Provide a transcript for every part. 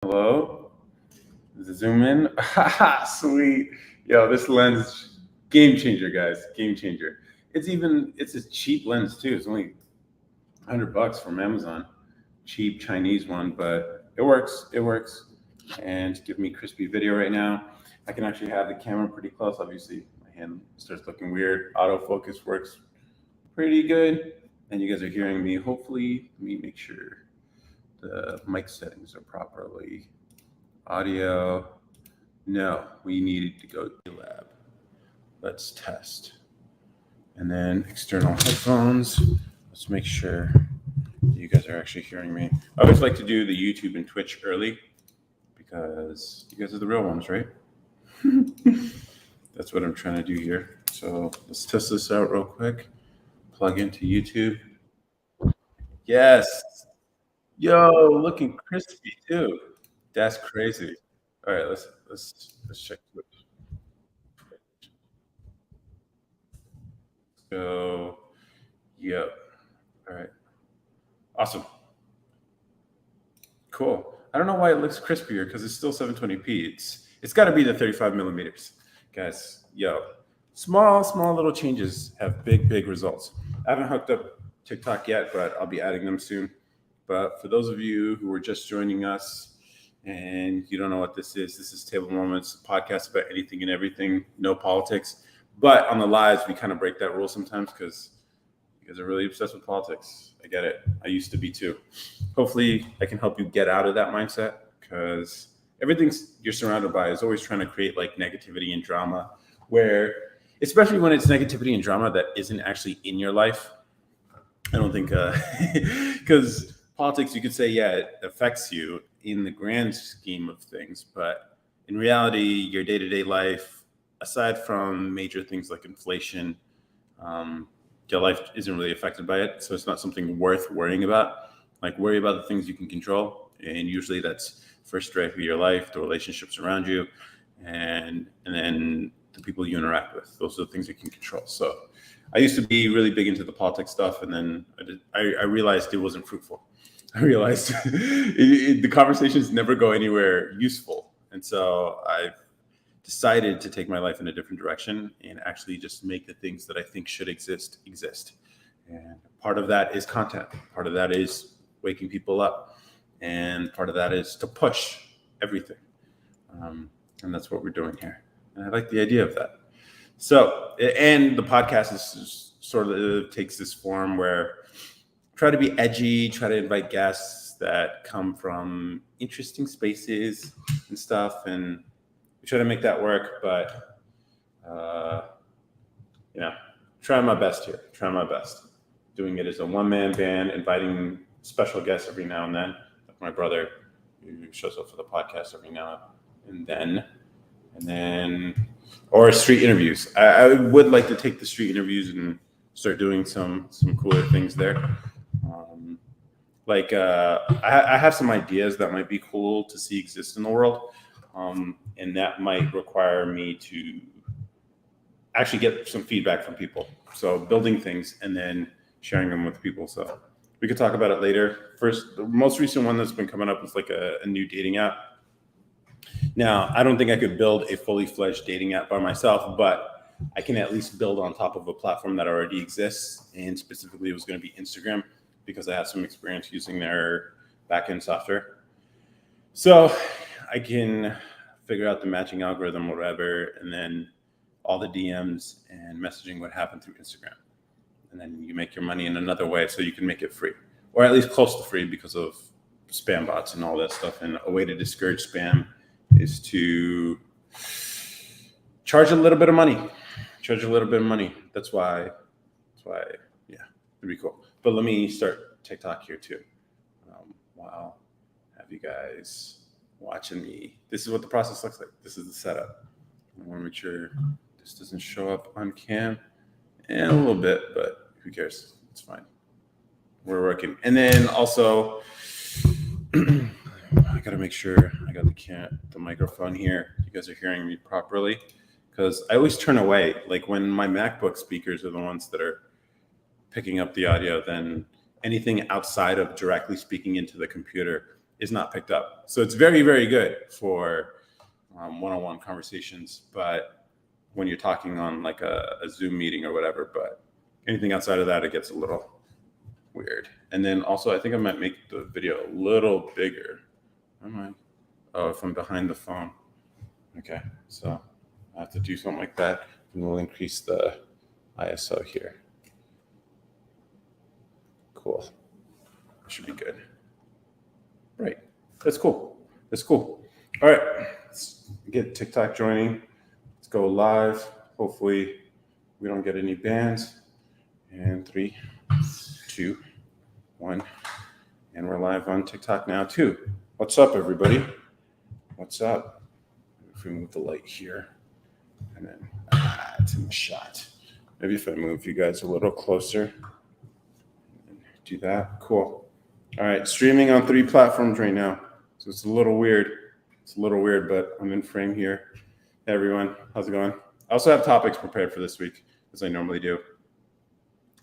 Hello. Zoom in. Sweet. Yo, this lens, game changer, guys. Game changer. It's a cheap lens too. It's only $100 from Amazon. Cheap Chinese one, but it works. It works. And it's giving me crispy video right now. I can actually have the camera pretty close. Obviously, my hand starts looking weird. Autofocus works pretty good. And you guys are hearing me. Hopefully, let me make sure the mic settings are properly. Audio. No, we needed to go to lab. Let's test. And then external headphones. Let's make sure you guys are actually hearing me. I always like to do the YouTube and Twitch early because you guys are the real ones, right? That's what I'm trying to do here. So let's test this out real quick. Plug into YouTube. Yes. Yo, looking crispy too. That's crazy. All right, let's check Twitch. Go. Yep. All right. Awesome. Cool. I don't know why it looks crispier because it's still 720p. It's got to be the 35 millimeters, guys. Yo, small little changes have big results. I haven't hooked up TikTok yet, but I'll be adding them soon. But for those of you who are just joining us and you don't know what this is Table Moments, a podcast about anything and everything, no politics. But on the lives, we kind of break that rule sometimes because you guys are really obsessed with politics. I get it. I used to be too. Hopefully, I can help you get out of that mindset because everything you're surrounded by is always trying to create like negativity and drama where, especially when it's negativity and drama that isn't actually in your life. I don't think, because politics, you could say, yeah, it affects you in the grand scheme of things. But in reality, your day-to-day life, aside from major things like inflation, your life isn't really affected by it. So it's not something worth worrying about. Like worry about the things you can control. And usually that's first directly your life, the relationships around you, and then the people you interact with. Those are the things you can control. So I used to be really big into the politics stuff. And then I realized it wasn't fruitful. I realized the conversations never go anywhere useful. And so I decided to take my life in a different direction and actually just make the things that I think should exist. And part of that is content. Part of that is waking people up. And part of that is to push everything. And that's what we're doing here. And I like the idea of that. So, and the podcast is sort of takes this form where try to be edgy, try to invite guests that come from interesting spaces and stuff. And we try to make that work, but trying my best here. Trying my best. Doing it as a one-man band, inviting special guests every now and then, like my brother who shows up for the podcast every now and then, or street interviews. I would like to take the street interviews and start doing some cooler things there. I have some ideas that might be cool to see exist in the world. And that might require me to actually get some feedback from people. So building things and then sharing them with people. So we could talk about it later. First, the most recent one that's been coming up is like a new dating app. Now, I don't think I could build a fully fledged dating app by myself, but I can at least build on top of a platform that already exists. And specifically, it was going to be Instagram because I have some experience using their backend software. So I can figure out the matching algorithm, whatever, and then all the DMs and messaging would happen through Instagram. And then you make your money in another way so you can make it free, or at least close to free because of spam bots and all that stuff. And a way to discourage spam is to charge a little bit of money. That's why, yeah, it'd be cool. But let me start TikTok here too. Wow. Have you guys watching me? This is what the process looks like. This is the setup. I want to make sure this doesn't show up on cam and a little bit, but who cares? It's fine. We're working. And then also, I got to make sure I got the microphone here. You guys are hearing me properly because I always turn away. Like when my MacBook speakers are the ones that are picking up the audio, then anything outside of directly speaking into the computer is not picked up. So it's very, very good for one-on-one conversations. But when you're talking on like a Zoom meeting or whatever, but anything outside of that, it gets a little weird. And then also, I think I might make the video a little bigger. Am I? Oh, if I'm behind the phone. Okay, so I have to do something like that, and we'll increase the ISO here. Cool. Should be good. Right. That's cool. That's cool. All right. Let's get TikTok joining. Let's go live. Hopefully we don't get any bans. And 3, 2, 1. And we're live on TikTok now too. What's up, everybody? What's up? If we move the light here, and then it's in the shot. Maybe if I move you guys a little closer. Do that. Cool. All right. Streaming on 3 platforms right now. So it's a little weird. It's a little weird, but I'm in frame here. Hey, everyone. How's it going? I also have topics prepared for this week, as I normally do.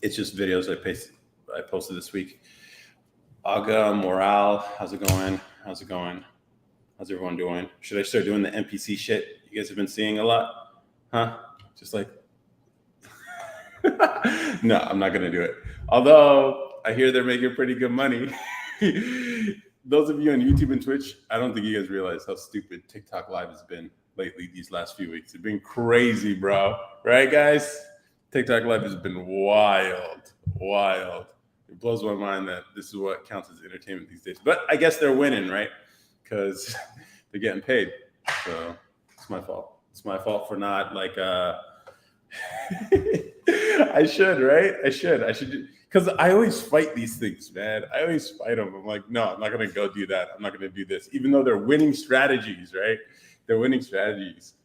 It's just videos I posted this week. Aga, Morale, how's it going? How's it going? How's everyone doing? Should I start doing the NPC shit you guys have been seeing a lot? Huh? Just like, no, I'm not going to do it. Although I hear they're making pretty good money. Those of you on YouTube and Twitch, I don't think you guys realize how stupid TikTok Live has been lately these last few weeks. It's been crazy, bro. Right, guys? TikTok Live has been wild. It blows my mind that this is what counts as entertainment these days. But I guess they're winning, right? Because they're getting paid. So it's my fault. It's my fault for not like I should, right? I should, because I always fight these things, man. I always fight them. I'm like, no, I'm not gonna go do that. I'm not gonna do this, even though they're winning strategies, right? They're winning strategies,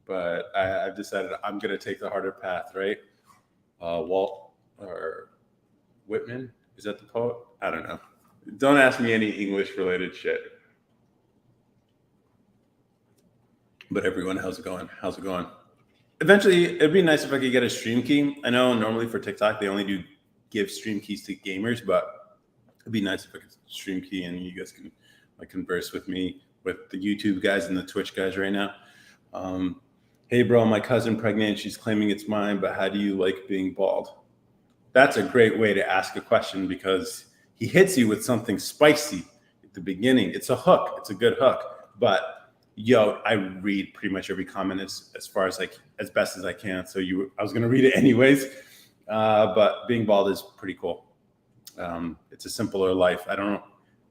but I've decided I'm gonna take the harder path, right? Walt or Whitman, is that the poet? I don't know. Don't ask me any English-related shit. But everyone, how's it going? How's it going? Eventually, it'd be nice if I could get a stream key. I know normally for TikTok, they only do give stream keys to gamers, but it'd be nice if I could stream key and you guys can like converse with me, with the YouTube guys and the Twitch guys right now. Hey, bro, my cousin pregnant. She's claiming it's mine, but how do you like being bald? That's a great way to ask a question because he hits you with something spicy at the beginning. It's a hook. It's a good hook. But yo, I read pretty much every comment as far as like as best as I can. So I was gonna read it anyways. But being bald is pretty cool. It's a simpler life. I don't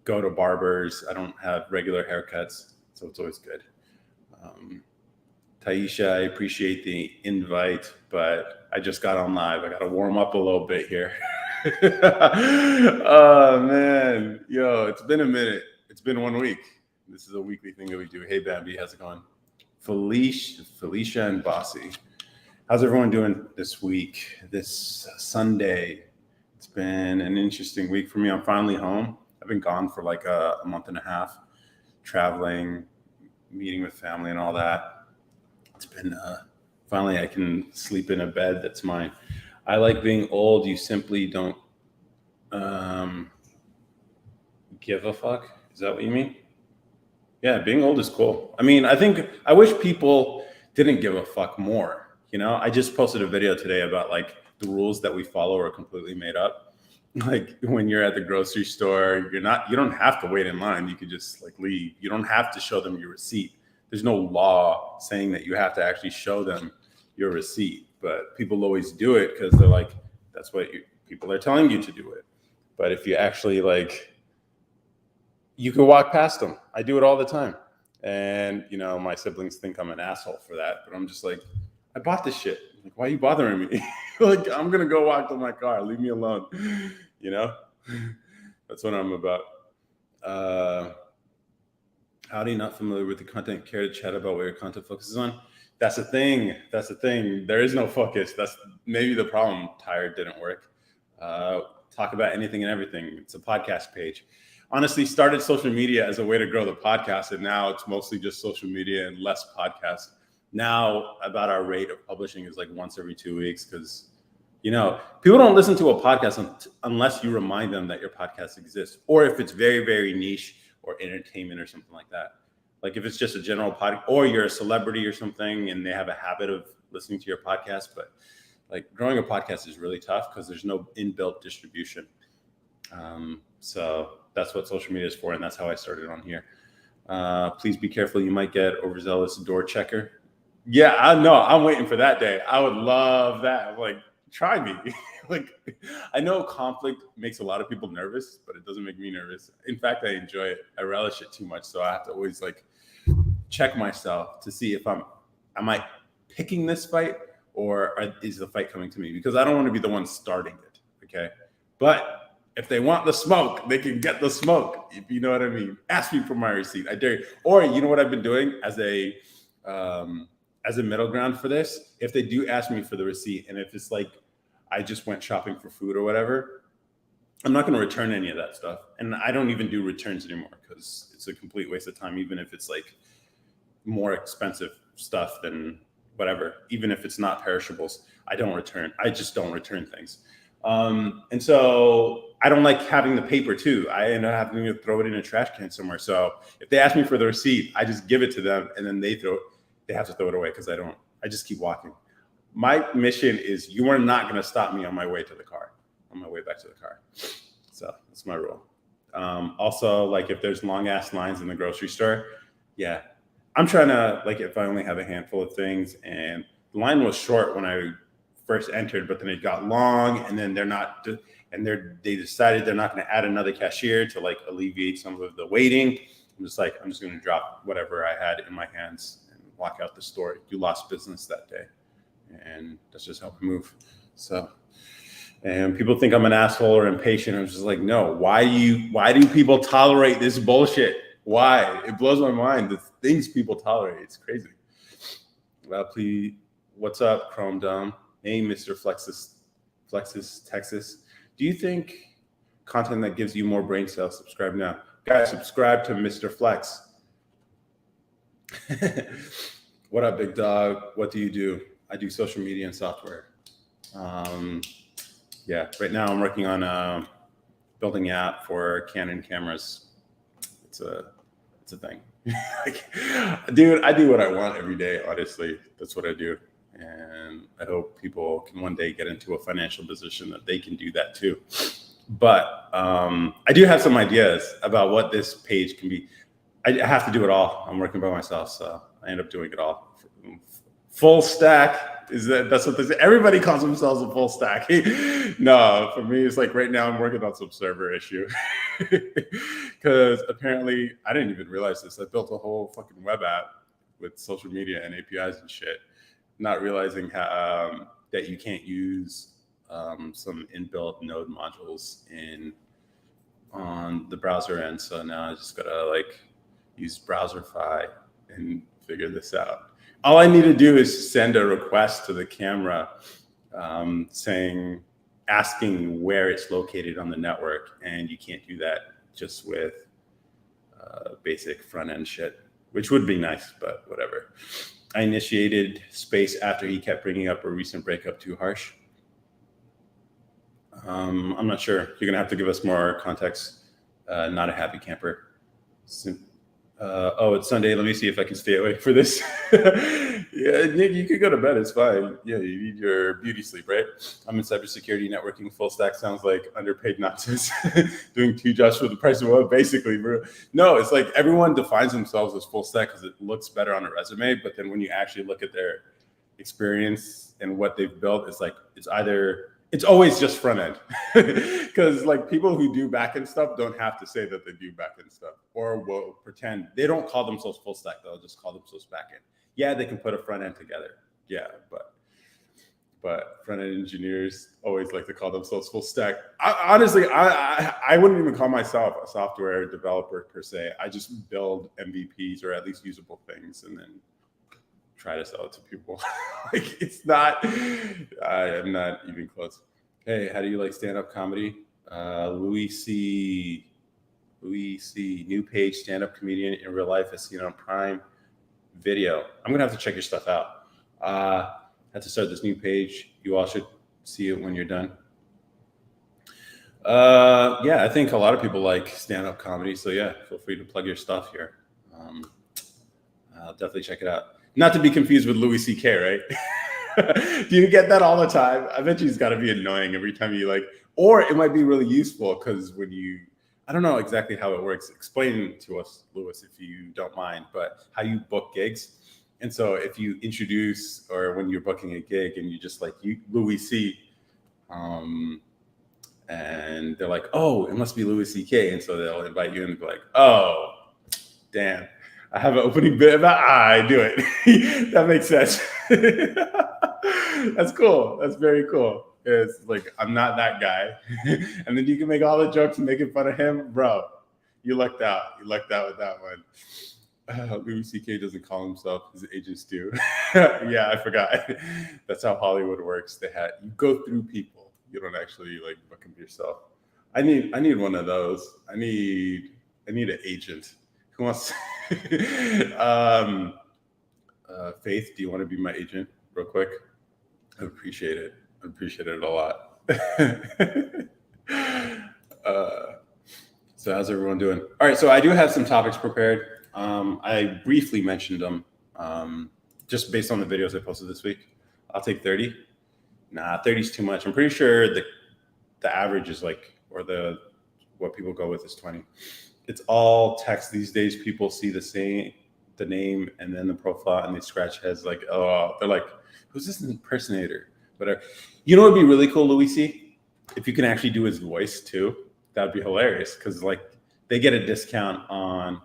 go to barbers. I don't have regular haircuts, so it's always good. Taisha, I appreciate the invite, but I just got on live. I got to warm up a little bit here. Oh, man. Yo, it's been a minute. It's been 1 week. This is a weekly thing that we do. Hey, Bambi, how's it going? Felicia and Bossy. How's everyone doing this week, this Sunday? It's been an interesting week for me. I'm finally home. I've been gone for like a month and a half, traveling, meeting with family and all that. It's been, finally I can sleep in a bed that's mine. I like being old. You simply don't give a fuck. Is that what you mean? Yeah, being old is cool. I mean, I wish people didn't give a fuck more. You know, I just posted a video today about like the rules that we follow are completely made up. Like when you're at the grocery store, you don't have to wait in line. You could just like leave. You don't have to show them your receipt. There's no law saying that you have to actually show them your receipt, but people always do it because they're like, that's what people are telling you to do it. But if you actually like, you can walk past them. I do it all the time. And, you know, my siblings think I'm an asshole for that, but I'm just like, I bought this shit. Like, why are you bothering me? Like, I'm going to go walk to my car. Leave me alone. You know, that's what I'm about. Howdy, not familiar with the content. Care to chat about what your content focuses on? That's the thing. There is no focus. That's maybe the problem. Tired didn't work. Talk about anything and everything. It's a podcast page. Honestly, started social media as a way to grow the podcast, and now it's mostly just social media and less podcasts. Now, about our rate of publishing is like once every 2 weeks because, you know, people don't listen to a podcast unless you remind them that your podcast exists, or if it's very, very niche, or entertainment or something like that. Like if it's just a general podcast, or you're a celebrity or something and they have a habit of listening to your podcast, but like growing a podcast is really tough because there's no inbuilt distribution. So that's what social media is for, and that's how I started on here. Please be careful. You might get overzealous door checker. Yeah, I know. I'm waiting for that day. I would love that. I'm like, try me. Like, I know conflict makes a lot of people nervous, but it doesn't make me nervous. In fact, I enjoy it. I relish it too much. So I have to always like check myself to see if am I picking this fight, or is the fight coming to me? Because I don't want to be the one starting it. Okay. But if they want the smoke, they can get the smoke. If you know what I mean. Ask me for my receipt. I dare you. Or you know what I've been doing as a middle ground for this? If they do ask me for the receipt, and if it's like I just went shopping for food or whatever, I'm not going to return any of that stuff. And I don't even do returns anymore because it's a complete waste of time, even if it's like more expensive stuff than whatever, even if it's not perishables. I just don't return things. And so I don't like having the paper too. I end up having to throw it in a trash can somewhere. So if they ask me for the receipt, I just give it to them, and then they have to throw it away because I just keep walking. My mission is you are not going to stop me on my way back to the car. So that's my rule. Also, like if there's long ass lines in the grocery store, yeah, I'm trying to, like, if I only have a handful of things, and the line was short when I first entered, but then it got long, and then they decided they're not going to add another cashier to like alleviate some of the waiting. I'm just going to drop whatever I had in my hands and walk out the store. You lost business that day. And that's just how we move. So, and people think I'm an asshole or impatient. I'm just like, no, why do people tolerate this bullshit? Why? It blows my mind, the things people tolerate. It's crazy. Well, please, what's up, Chrome Dome? Hey, Mr. Flexus, Texas. Do you think content that gives you more brain cells? Subscribe now. Guys, subscribe to Mr. Flex. What up, big dog? What do you do? I do social media and software. Yeah, right now I'm working on building an app for Canon cameras. It's a thing. Dude, I do what I want every day. Honestly, that's what I do, and I hope people can one day get into a financial position that they can do that too. But I do have some ideas about what this page can be. I have to do it all. I'm working by myself, so I end up doing it all. Full stack, that's what they say. Everybody calls themselves a full stack. No, for me, it's like right now I'm working on some server issue. Because apparently, I didn't even realize this. I built a whole fucking web app with social media and APIs and shit, not realizing how, that you can't use some inbuilt node modules on the browser end. So now I just gotta like use Browserify and figure this out. All I need to do is send a request to the camera asking where it's located on the network. And you can't do that just with basic front end shit, which would be nice, but whatever. I initiated space after he kept bringing up a recent breakup too harsh. I'm not sure. You're going to have to give us more context. Not a happy camper. It's Sunday. Let me see if I can stay awake for this. Yeah, Nick, you could go to bed. It's fine. Yeah, you need your beauty sleep, right? I'm in cybersecurity networking. Full stack sounds like underpaid nonsense. Doing 2 jobs for the price of one, basically, bro. No, it's like everyone defines themselves as full stack because it looks better on a resume. But then when you actually look at their experience and what they've built, it's always just front end. Because like people who do back end stuff don't have to say that they do back end stuff, or will pretend. They don't call themselves full stack. They'll just call themselves back end. Yeah, they can put a front end together. Yeah, but front end engineers always like to call themselves full stack. Honestly, I wouldn't even call myself a software developer per se. I just build MVPs, or at least usable things, and then try to sell it to people. Like it's not, I am not even close. Hey, how do you like stand-up comedy? Louis C, new page, stand-up comedian in real life, as seen on Prime Video. I'm gonna have to check your stuff out. Had to start this new page. You all should see it when you're done. Yeah, I think a lot of people like stand-up comedy. So yeah, feel free to plug your stuff here. Um, I'll definitely check it out. Not to be confused with Louis C.K., right? Do you get that all the time? I bet you it's got to be annoying every time you like, or it might be really useful because when you, I don't know exactly how it works. Explain to us, Louis, if you don't mind, but how you book gigs. And so if you introduce or when you're booking a gig and you just like you, Louis C, um, and they're like, oh, it must be Louis C.K. And so they'll invite you and be like, oh, damn, I have an opening bit about I do it. That makes sense. That's cool. That's very cool. It's like I'm not that guy, and then you can make all the jokes and making fun of him, bro. You lucked out. You lucked out with that one. Louis C.K. doesn't call himself; his agents do. Yeah, I forgot. That's how Hollywood works. They had you go through people. You don't actually like book them yourself. I need one of those. I need an agent who wants. um, Faith, do you want to be my agent, real quick? I appreciate it. I appreciate it a lot. uh, so how's everyone doing? All right, so I do have some topics prepared. I briefly mentioned them just based on the videos I posted this week. I'll take 30. Nah, 30 is too much. I'm pretty sure the average is like, or the what people go with is 20. It's all text these days. People see the name and then the profile and they scratch heads like, oh, they're like, who's this impersonator? Whatever. You know, it'd be really cool, Louis C, if you can actually do his voice too. That'd be hilarious because like they get a discount on,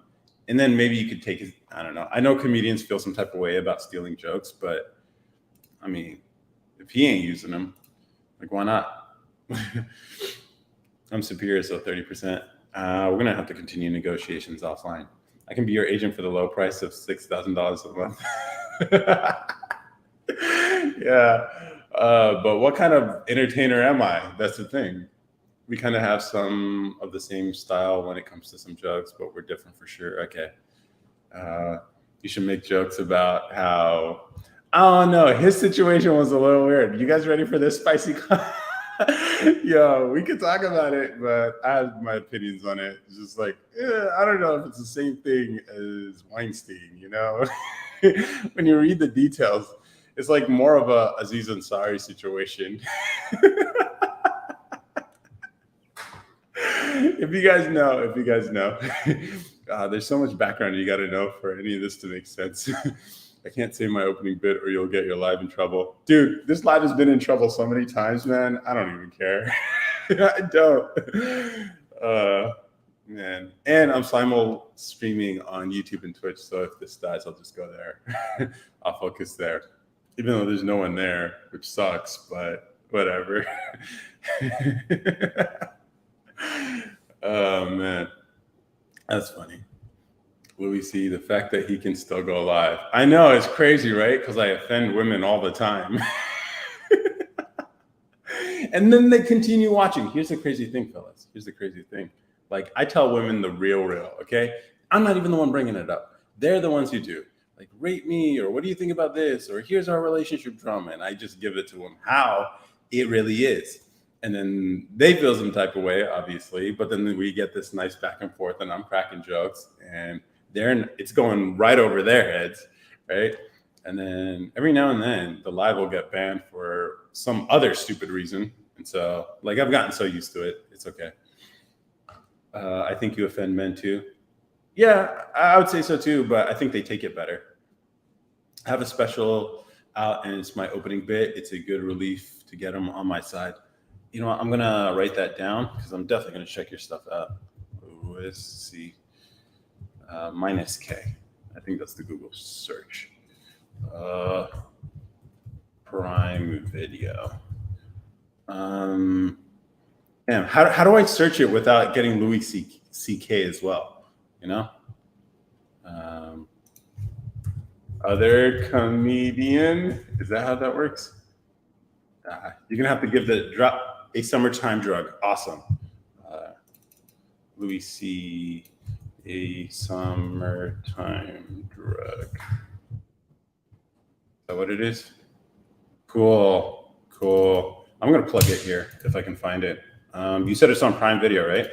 and then maybe you could take his. I don't know. I know comedians feel some type of way about stealing jokes, but I mean, if he ain't using them, like why not? I'm superior, so 30%. We're gonna have to continue negotiations offline. I can be your agent for the low price of $6,000 a month. Yeah, but what kind of entertainer am I? That's the thing. We kind of have some of the same style when it comes to some jokes, but we're different for sure. Okay, you should make jokes about how. I don't know. His situation was a little weird. You guys ready for this spicy? Yo, we could talk about it, but I have my opinions on it. It's just like, I don't know if it's the same thing as Weinstein, you know? When you read the details, it's like more of a Aziz Ansari situation. If you guys know, there's so much background you got to know for any of this to make sense. I can't say my opening bit or you'll get your live in trouble. Dude, this live has been in trouble so many times, man. I don't even care. I don't. Man. And I'm simul streaming on YouTube and Twitch. So if this dies, I'll just go there. I'll focus there. Even though there's no one there, which sucks, but whatever. Oh, man. That's funny. Louis C, the fact that he can still go live. I know, it's crazy, right? Because I offend women all the time. And then they continue watching. Here's the crazy thing, fellas. Here's the crazy thing. Like, I tell women the real, okay? I'm not even the one bringing it up. They're the ones who do. Like, rate me, or what do you think about this? Or here's our relationship drama. And I just give it to them how it really is. And then they feel some type of way, obviously. But then we get this nice back and forth, and I'm cracking jokes. And it's going right over their heads, right? And then every now and then the live will get banned for some other stupid reason. And so like I've gotten so used to it. It's okay. I think you offend men too. Yeah, I would say so too, but I think they take it better. I have a special out and it's my opening bit. It's a good relief to get them on my side. You know what? I'm going to write that down because I'm definitely going to check your stuff out. Let's see. Minus K. I think that's the Google search. Prime Video. Damn, how do I search it without getting Louis C.K. as well? You know? Other comedian. Is that how that works? You're going to have to give the drop a summertime drug. Awesome. Louis C. A summertime drug. Is that what it is? Cool. I'm gonna plug it here if I can find it. You said it's on Prime Video, right?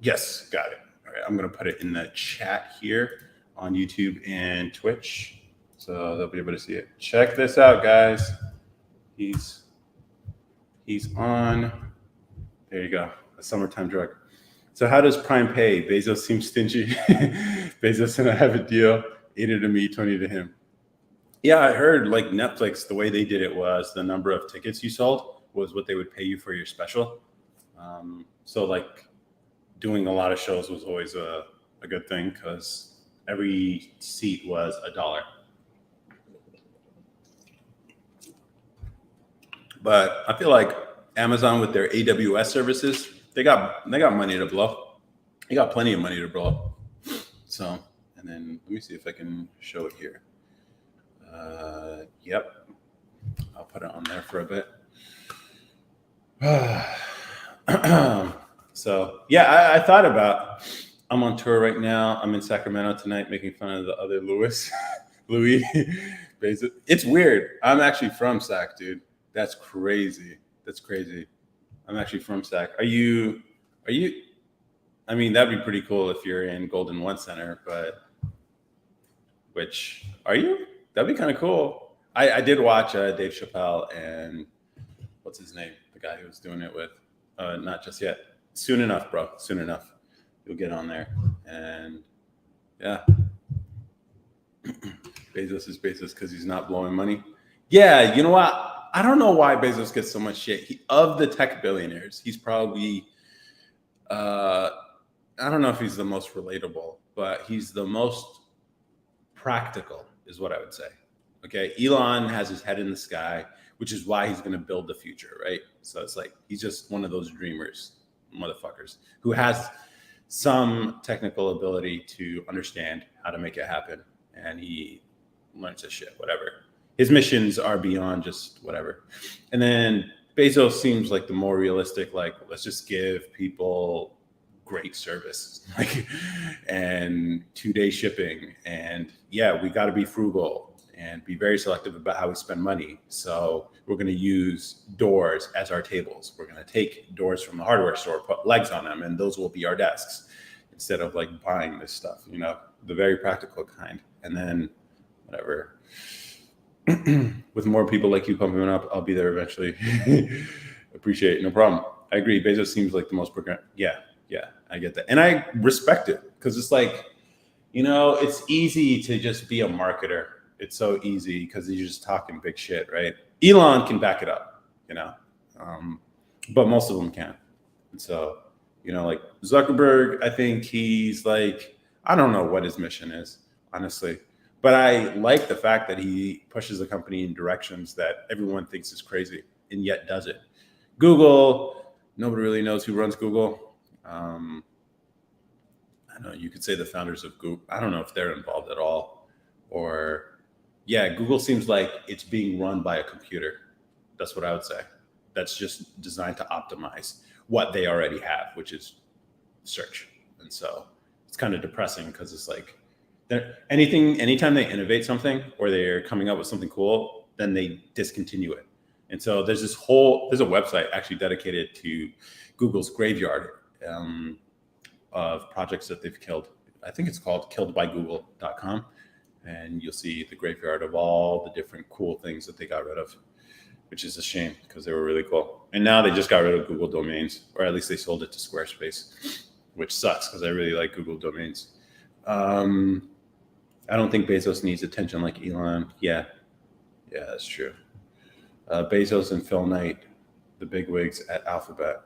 Yes, got it. All right, I'm gonna put it in the chat here on YouTube and Twitch, so they'll be able to see it. Check this out, guys. He's on. There you go. A summertime drug. So how does Prime pay? Bezos seems stingy. Bezos and I have a deal. 80 to me, 20 to him. Yeah, I heard like Netflix, the way they did it was the number of tickets you sold was what they would pay you for your special. So like doing a lot of shows was always a good thing because every seat was $1. But I feel like Amazon with their AWS services, they got money to blow. They got plenty of money to blow. So, and then let me see if I can show it here. Yep, I'll put it on there for a bit. So yeah, I thought about. I'm on tour right now. I'm in Sacramento tonight, making fun of the other Louis Bezos. It's weird. I'm actually from Sac, dude. That's crazy. That's crazy. I'm actually from Sac. Are you? I mean, that'd be pretty cool if you're in Golden One Center, but which are you? That'd be kind of cool. I did watch Dave Chappelle and what's his name? The guy who was doing it with. Not just yet. Soon enough, bro. Soon enough. You'll get on there. And yeah. Bezos is Bezos because he's not blowing money. Yeah, you know what? I don't know why Bezos gets so much shit. Of the tech billionaires, he's probably, I don't know if he's the most relatable, but he's the most practical, is what I would say. Okay, Elon has his head in the sky, which is why he's going to build the future, right? So it's like he's just one of those dreamers, motherfuckers, who has some technical ability to understand how to make it happen, and he learns his shit, whatever. His missions are beyond just whatever. And then Bezos seems like the more realistic, like let's just give people great service, like, and 2-day shipping, and yeah, we got to be frugal and be very selective about how we spend money. So we're going to use doors as our tables. We're going to take doors from the hardware store, put legs on them, and those will be our desks instead of like buying this stuff, you know, the very practical kind. And then whatever, with more people like you pumping up, I'll be there eventually. Appreciate it. No problem. I agree. Bezos seems like the most progressive. Yeah, I get that. And I respect it because it's like, you know, it's easy to just be a marketer. It's so easy because you're just talking big shit, right? Elon can back it up, you know, but most of them can't. And so, you know, like Zuckerberg, I think he's like, I don't know what his mission is, honestly, but I like the fact that he pushes the company in directions that everyone thinks is crazy and yet does it. Google, nobody really knows who runs Google. I don't know, you could say the founders of Google, I don't know if they're involved at all, or yeah, Google seems like it's being run by a computer. That's what I would say. That's just designed to optimize what they already have, which is search. And so it's kind of depressing because it's like anytime they innovate something or they're coming up with something cool, then they discontinue it. And so there's a website actually dedicated to Google's graveyard of projects that they've killed. I think it's called killedbygoogle.com. And you'll see the graveyard of all the different cool things that they got rid of, which is a shame because they were really cool. And now they just got rid of Google domains, or at least they sold it to Squarespace, which sucks because I really like Google domains. I don't think Bezos needs attention like Elon. Yeah, that's true. Bezos and Phil Knight, the bigwigs at Alphabet.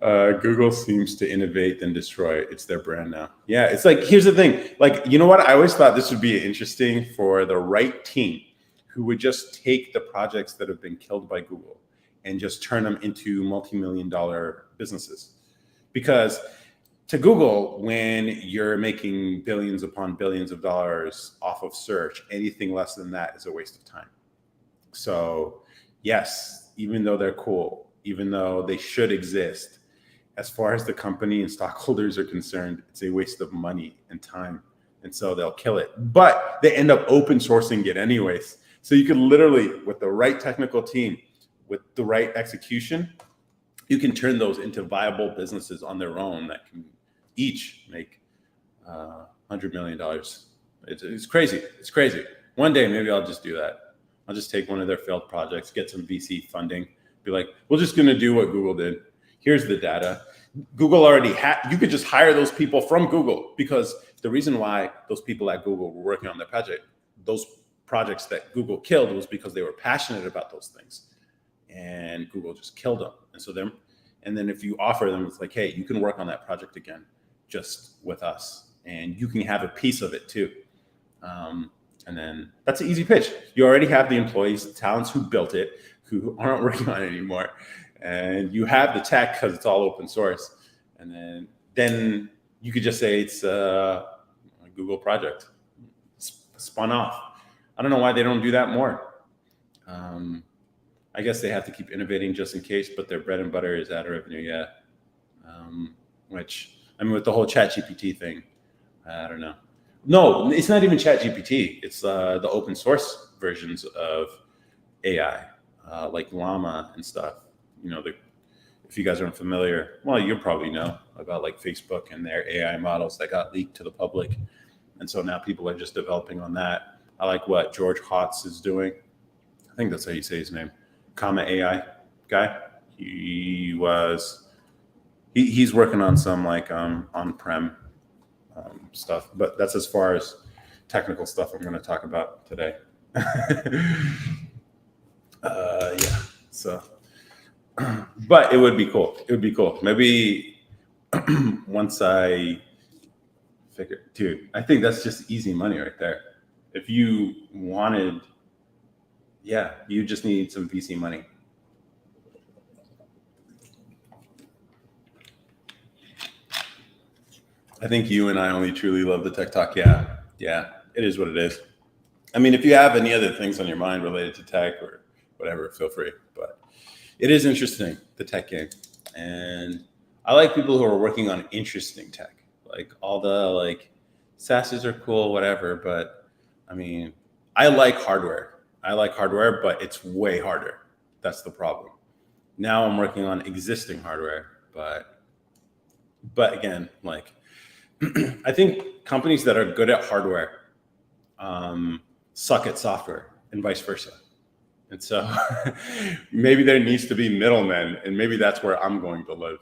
Google seems to innovate then destroy. It's their brand now. Yeah, it's like, here's the thing. Like, you know what? I always thought this would be interesting for the right team who would just take the projects that have been killed by Google and just turn them into multi-million-dollar businesses. Because to Google, when you're making billions upon billions of dollars off of search, anything less than that is a waste of time. So yes, even though they're cool, even though they should exist, as far as the company and stockholders are concerned, it's a waste of money and time And so they'll kill it. But they end up open sourcing it anyways. So you can literally, with the right technical team, with the right execution, you can turn those into viable businesses on their own that can each make $100 million. It's crazy. It's crazy. One day, maybe I'll just do that. I'll just take one of their failed projects, get some VC funding, be like, we're just going to do what Google did. Here's the data. Google already had, you could just hire those people from Google, because the reason why those people at Google were working on their project, those projects that Google killed, was because they were passionate about those things, and Google just killed them. And then if you offer them, it's like, hey, you can work on that project again, just with us, and you can have a piece of it too. And then that's an easy pitch. You already have the employees, the talents who built it, who aren't working on it anymore. And you have the tech because it's all open source. And then you could just say it's a Google project, spun off. I don't know why they don't do that more. I guess they have to keep innovating just in case, but their bread and butter is ad revenue, yeah. Which, I mean, with the whole ChatGPT thing, I don't know. No, it's not even ChatGPT. It's the open source versions of AI, like Llama and stuff. You know, if you guys aren't familiar, well, you'll probably know about like Facebook and their AI models that got leaked to the public. And so now people are just developing on that. I like what George Hotz is doing. I think that's how you say his name. Comma AI guy. He's working on some like on-prem stuff, but that's as far as technical stuff I'm going to talk about today. Yeah. So, but it would be cool. It would be cool. Maybe once I figure, dude, I think that's just easy money right there. If you wanted, yeah, you just need some VC money. I think you and I only truly love the tech talk. Yeah, it is what it is. I mean, if you have any other things on your mind related to tech or whatever, feel free. But it is interesting, the tech game. And I like people who are working on interesting tech. Like all the like SaaSes are cool, whatever. But I mean, I like hardware, but it's way harder. That's the problem. Now I'm working on existing hardware, but again, like, I think companies that are good at hardware suck at software, and vice versa. And so maybe there needs to be middlemen, and maybe that's where I'm going to live.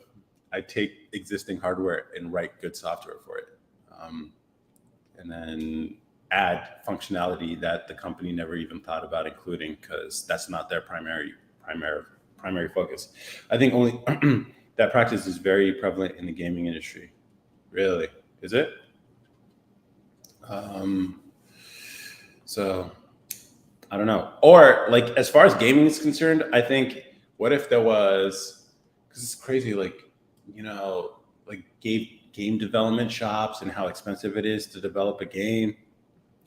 I take existing hardware and write good software for it, and then add functionality that the company never even thought about including, because that's not their primary focus. I think only that practice is very prevalent in the gaming industry. Really? Is it? So I don't know. Or like, as far as gaming is concerned, I think, what if there was, because it's crazy, like, you know, like game development shops and how expensive it is to develop a game.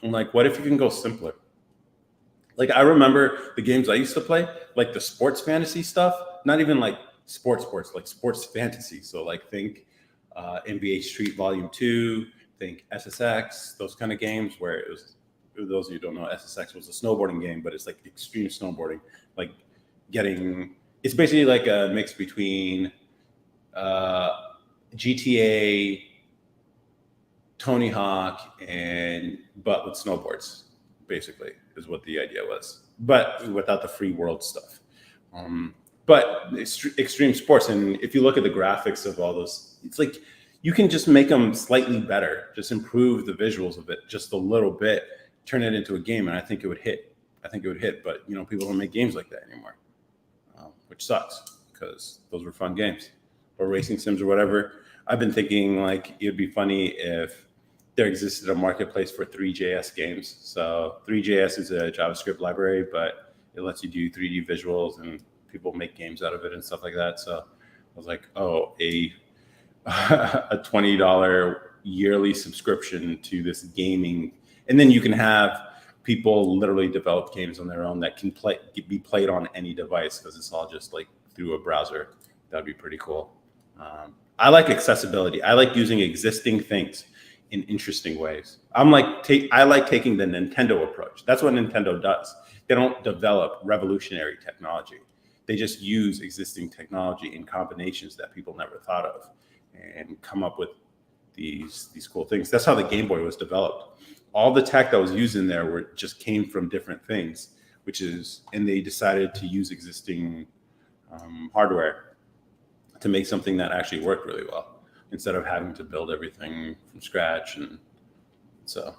And like, what if you can go simpler? Like, I remember the games I used to play, like the sports fantasy stuff, not even like sports, like sports fantasy. So like, think NBA Street Volume 2, think SSX, those kind of games where it was, for those of you who don't know, SSX was a snowboarding game, but it's like extreme snowboarding, like it's basically like a mix between GTA, Tony Hawk, but with snowboards, basically, is what the idea was, but without the free world stuff. But extreme sports, and if you look at the graphics of all those, it's like you can just make them slightly better, just improve the visuals of it just a little bit, turn it into a game, and I think it would hit. But you know, people don't make games like that anymore, which sucks, because those were fun games, or racing sims or whatever. I've been thinking like it'd be funny if there existed a marketplace for 3JS games. So 3JS is a JavaScript library, but it lets you do 3D visuals, and people make games out of it and stuff like that. So I was like, oh, a $20 yearly subscription to this gaming, and then you can have people literally develop games on their own that can be played on any device, because it's all just like through a browser. That'd be pretty cool. I like accessibility. I like using existing things. in interesting ways. I like taking the Nintendo approach. That's what Nintendo does. They don't develop revolutionary technology. They just use existing technology in combinations that people never thought of and come up with these cool things. That's how the Game Boy was developed. All the tech that was used in there were just came from different things, and they decided to use existing hardware to make something that actually worked really well instead of having to build everything from scratch. And so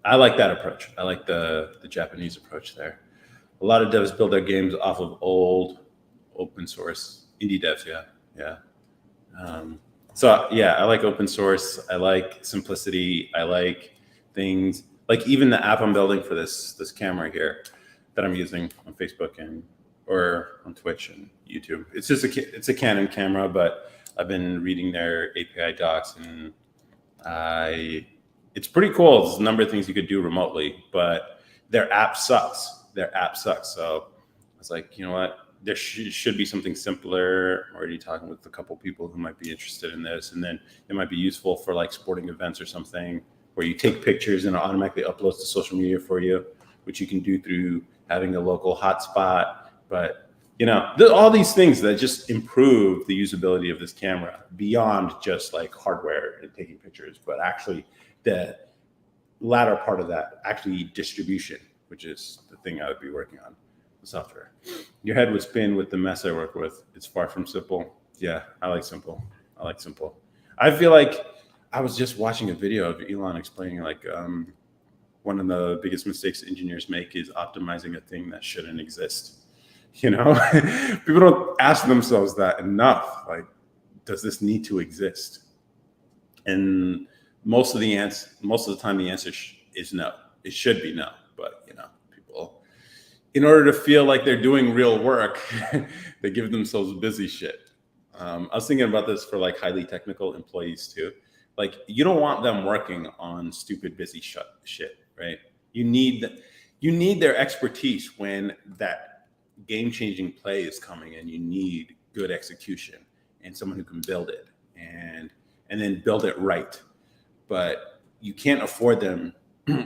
I like that approach. I like the Japanese approach there. A lot of devs build their games off of old open source indie devs. Yeah. So yeah, I like open source. I like simplicity. I like things like even the app I'm building for this camera here that I'm using on Facebook or on Twitch and YouTube. It's a Canon camera, but I've been reading their API docs and it's pretty cool. There's a number of things you could do remotely, but their app sucks. So I was like, you know what? There should be something simpler. I'm already talking with a couple people who might be interested in this, and then it might be useful for like sporting events or something where you take pictures and it automatically uploads to social media for you, which you can do through having a local hotspot. But all these things that just improve the usability of this camera beyond just like hardware and taking pictures, but actually the latter part of that, actually distribution, which is the thing I would be working on, the software. Your head would spin with the mess I work with. It's far from simple. Yeah, I like simple. I feel like I was just watching a video of Elon explaining like one of the biggest mistakes engineers make is optimizing a thing that shouldn't exist. People don't ask themselves that enough. Like, does this need to exist? And most of the time, the answer is no. It should be no. But people, in order to feel like they're doing real work, they give themselves busy shit. I was thinking about this for like highly technical employees too. Like, you don't want them working on stupid busy shit, right? You need their expertise when that game-changing play is coming, and you need good execution and someone who can build it and then build it right. But you can't afford them.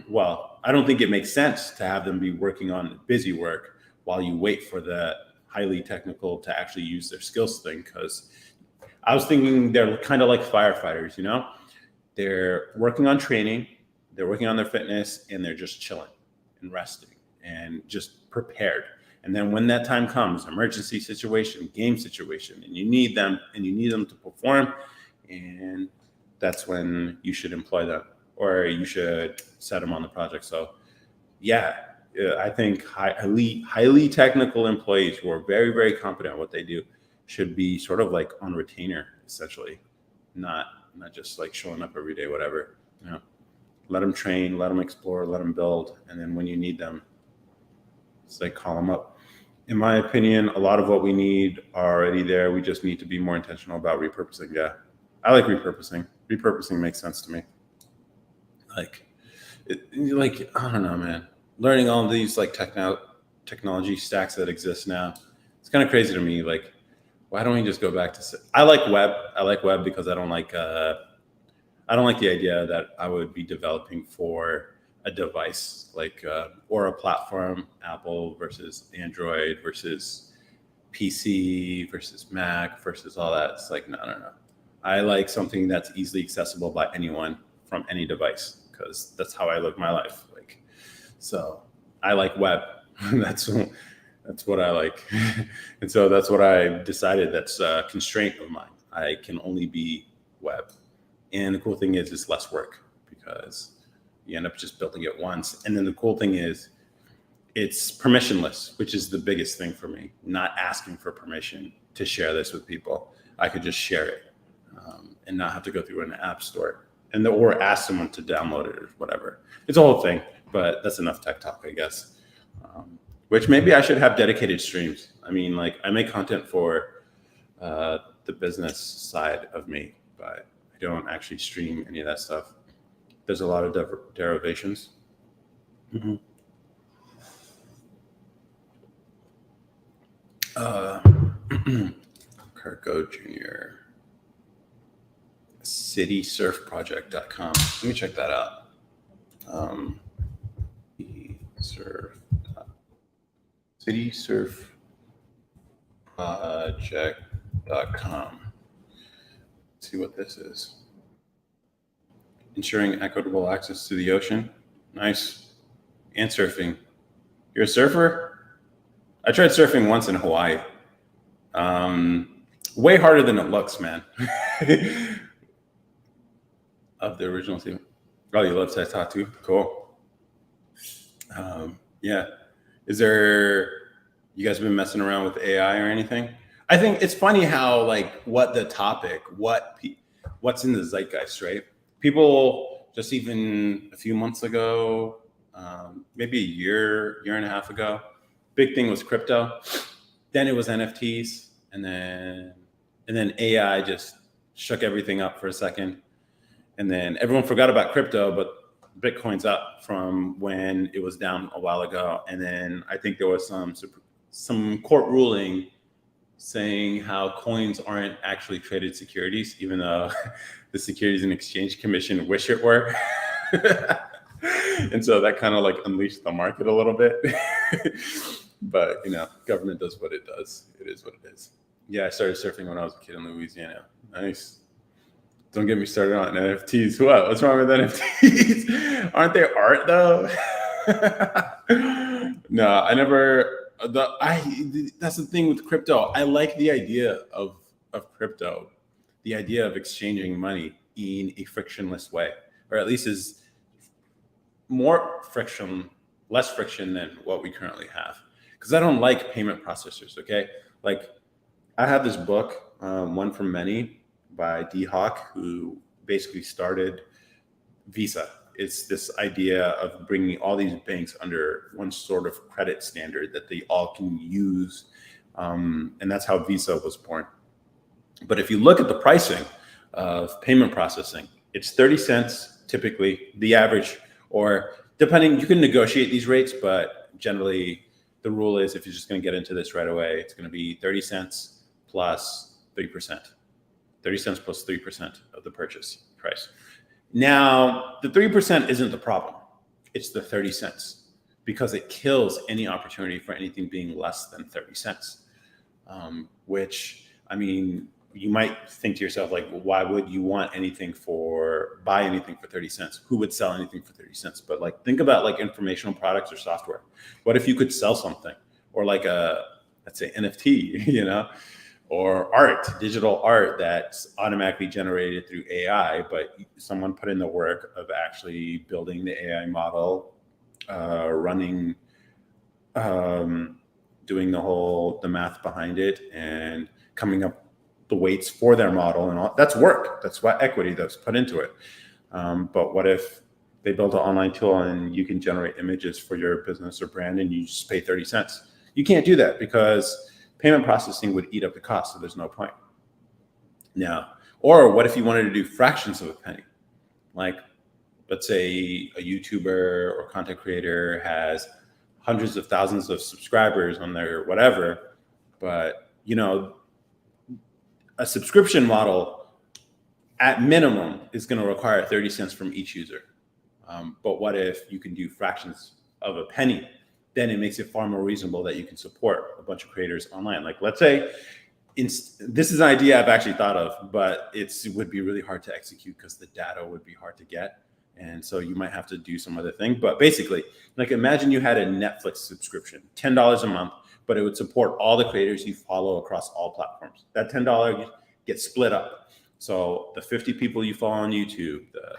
Well, I don't think it makes sense to have them be working on busy work while you wait for the highly technical to actually use their skills thing. Because I was thinking they're kind of like firefighters, they're working on training, they're working on their fitness, and they're just chilling and resting and just prepared. And then when that time comes, emergency situation, game situation, and you need them to perform, and that's when you should employ them or you should set them on the project. So yeah, I think highly technical employees who are very, very competent at what they do should be sort of like on retainer, essentially, not just like showing up every day, whatever. Let them train, let them explore, let them build, and then when you need them, it's like call them up. In my opinion, a lot of what we need are already there. We just need to be more intentional about repurposing. Yeah, I like repurposing. Repurposing makes sense to me. I don't know, man. Learning all these like technology stacks that exist now, it's kind of crazy to me. Like, why don't we just go back to? I like web. I like web because I don't like the idea that I would be developing for a device or a platform, Apple versus Android versus PC versus Mac versus all that. It's like, no. I like something that's easily accessible by anyone from any device because that's how I live my life. So I like web. That's what I like. And so that's what I decided. That's a constraint of mine. I can only be web. And the cool thing is it's less work because you end up just building it once. And then the cool thing is it's permissionless, which is the biggest thing for me, not asking for permission to share this with people. I could just share it and not have to go through an app store or ask someone to download it or whatever. It's a whole thing, but that's enough tech talk, I guess. Which maybe I should have dedicated streams. I mean, like I make content for the business side of me, but I don't actually stream any of that stuff. There's a lot of derivations. Mm-hmm. Kirko Jr. citysurfproject.com. Let me check that out. Citysurfproject.com. See what this is. Ensuring equitable access to the ocean. Nice. And surfing. You're a surfer? I tried surfing once in Hawaii. Way harder than it looks, man. Of the original team. Oh, you love Tattoo? Cool. Yeah. Is there, you guys been messing around with AI or anything? I think it's funny how, like, what the topic, what's in the zeitgeist, right? People just even a few months ago, maybe a year and a half ago, big thing was crypto. Then it was NFTs, and then AI just shook everything up for a second. And then everyone forgot about crypto, but Bitcoin's up from when it was down a while ago. And then I think there was some court ruling saying how coins aren't actually traded securities, even though the Securities and Exchange Commission wish it were. And so that kind of like unleashed the market a little bit. But, you know, government does what it does. It is what it is. Yeah, I started surfing when I was a kid in Louisiana. Nice. Don't get me started on NFTs. What's wrong with NFTs? Aren't they art though? No, I never. That's the thing with crypto. I like the idea of crypto, the idea of exchanging money in a frictionless way, or at least is less friction than what we currently have. Because I don't like payment processors. Okay, like I have this book, One from Many, by D. Hawk, who basically started Visa. It's this idea of bringing all these banks under one sort of credit standard that they all can use. And that's how Visa was born. But if you look at the pricing of payment processing, it's 30 cents typically, the average, or depending, you can negotiate these rates, but generally the rule is if you're just going to get into this right away, it's going to be 30 cents plus 3%. 30 cents plus 3% of the purchase price. Now, the 3% isn't the problem. It's the 30 cents because it kills any opportunity for anything being less than 30 cents. Which, I mean, you might think to yourself, like, well, why would you want buy anything for 30 cents? Who would sell anything for 30 cents? But like, think about like informational products or software. What if you could sell something, or like let's say NFT, you know? Or art, digital art that's automatically generated through AI, but someone put in the work of actually building the AI model, running, doing the math behind it, and coming up the weights for their model, and all that's work. That's what equity that's put into it. But what if they build an online tool and you can generate images for your business or brand, and you just pay 30 cents? You can't do that because payment processing would eat up the cost, so there's no point. Now, or what if you wanted to do fractions of a penny? Like, let's say a YouTuber or content creator has hundreds of thousands of subscribers on their whatever, but you know, a subscription model at minimum is going to require 30 cents from each user. But what if you can do fractions of a penny? Then it makes it far more reasonable that you can support a bunch of creators online. Like, let's say, this is an idea I've actually thought of, but it would be really hard to execute because the data would be hard to get. And so you might have to do some other thing. But basically, like, imagine you had a Netflix subscription, $10 a month, but it would support all the creators you follow across all platforms. That $10 gets split up. So the 50 people you follow on YouTube, the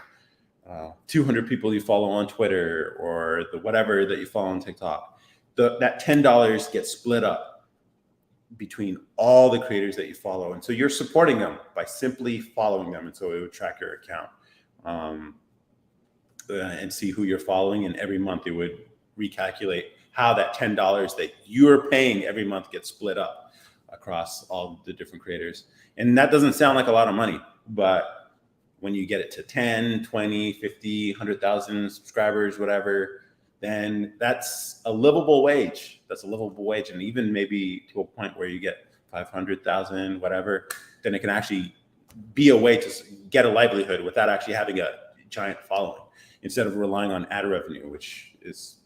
200 people you follow on Twitter, or the whatever that you follow on TikTok, that $10 gets split up between all the creators that you follow. And so you're supporting them by simply following them. And so it would track your account and see who you're following. And every month it would recalculate how that $10 that you're paying every month gets split up across all the different creators. And that doesn't sound like a lot of money, but when you get it to 10, 20, 50, 100,000 subscribers, whatever, then that's a livable wage. That's a livable wage. And even maybe to a point where you get 500,000, whatever, then it can actually be a way to get a livelihood without actually having a giant following, instead of relying on ad revenue, which is,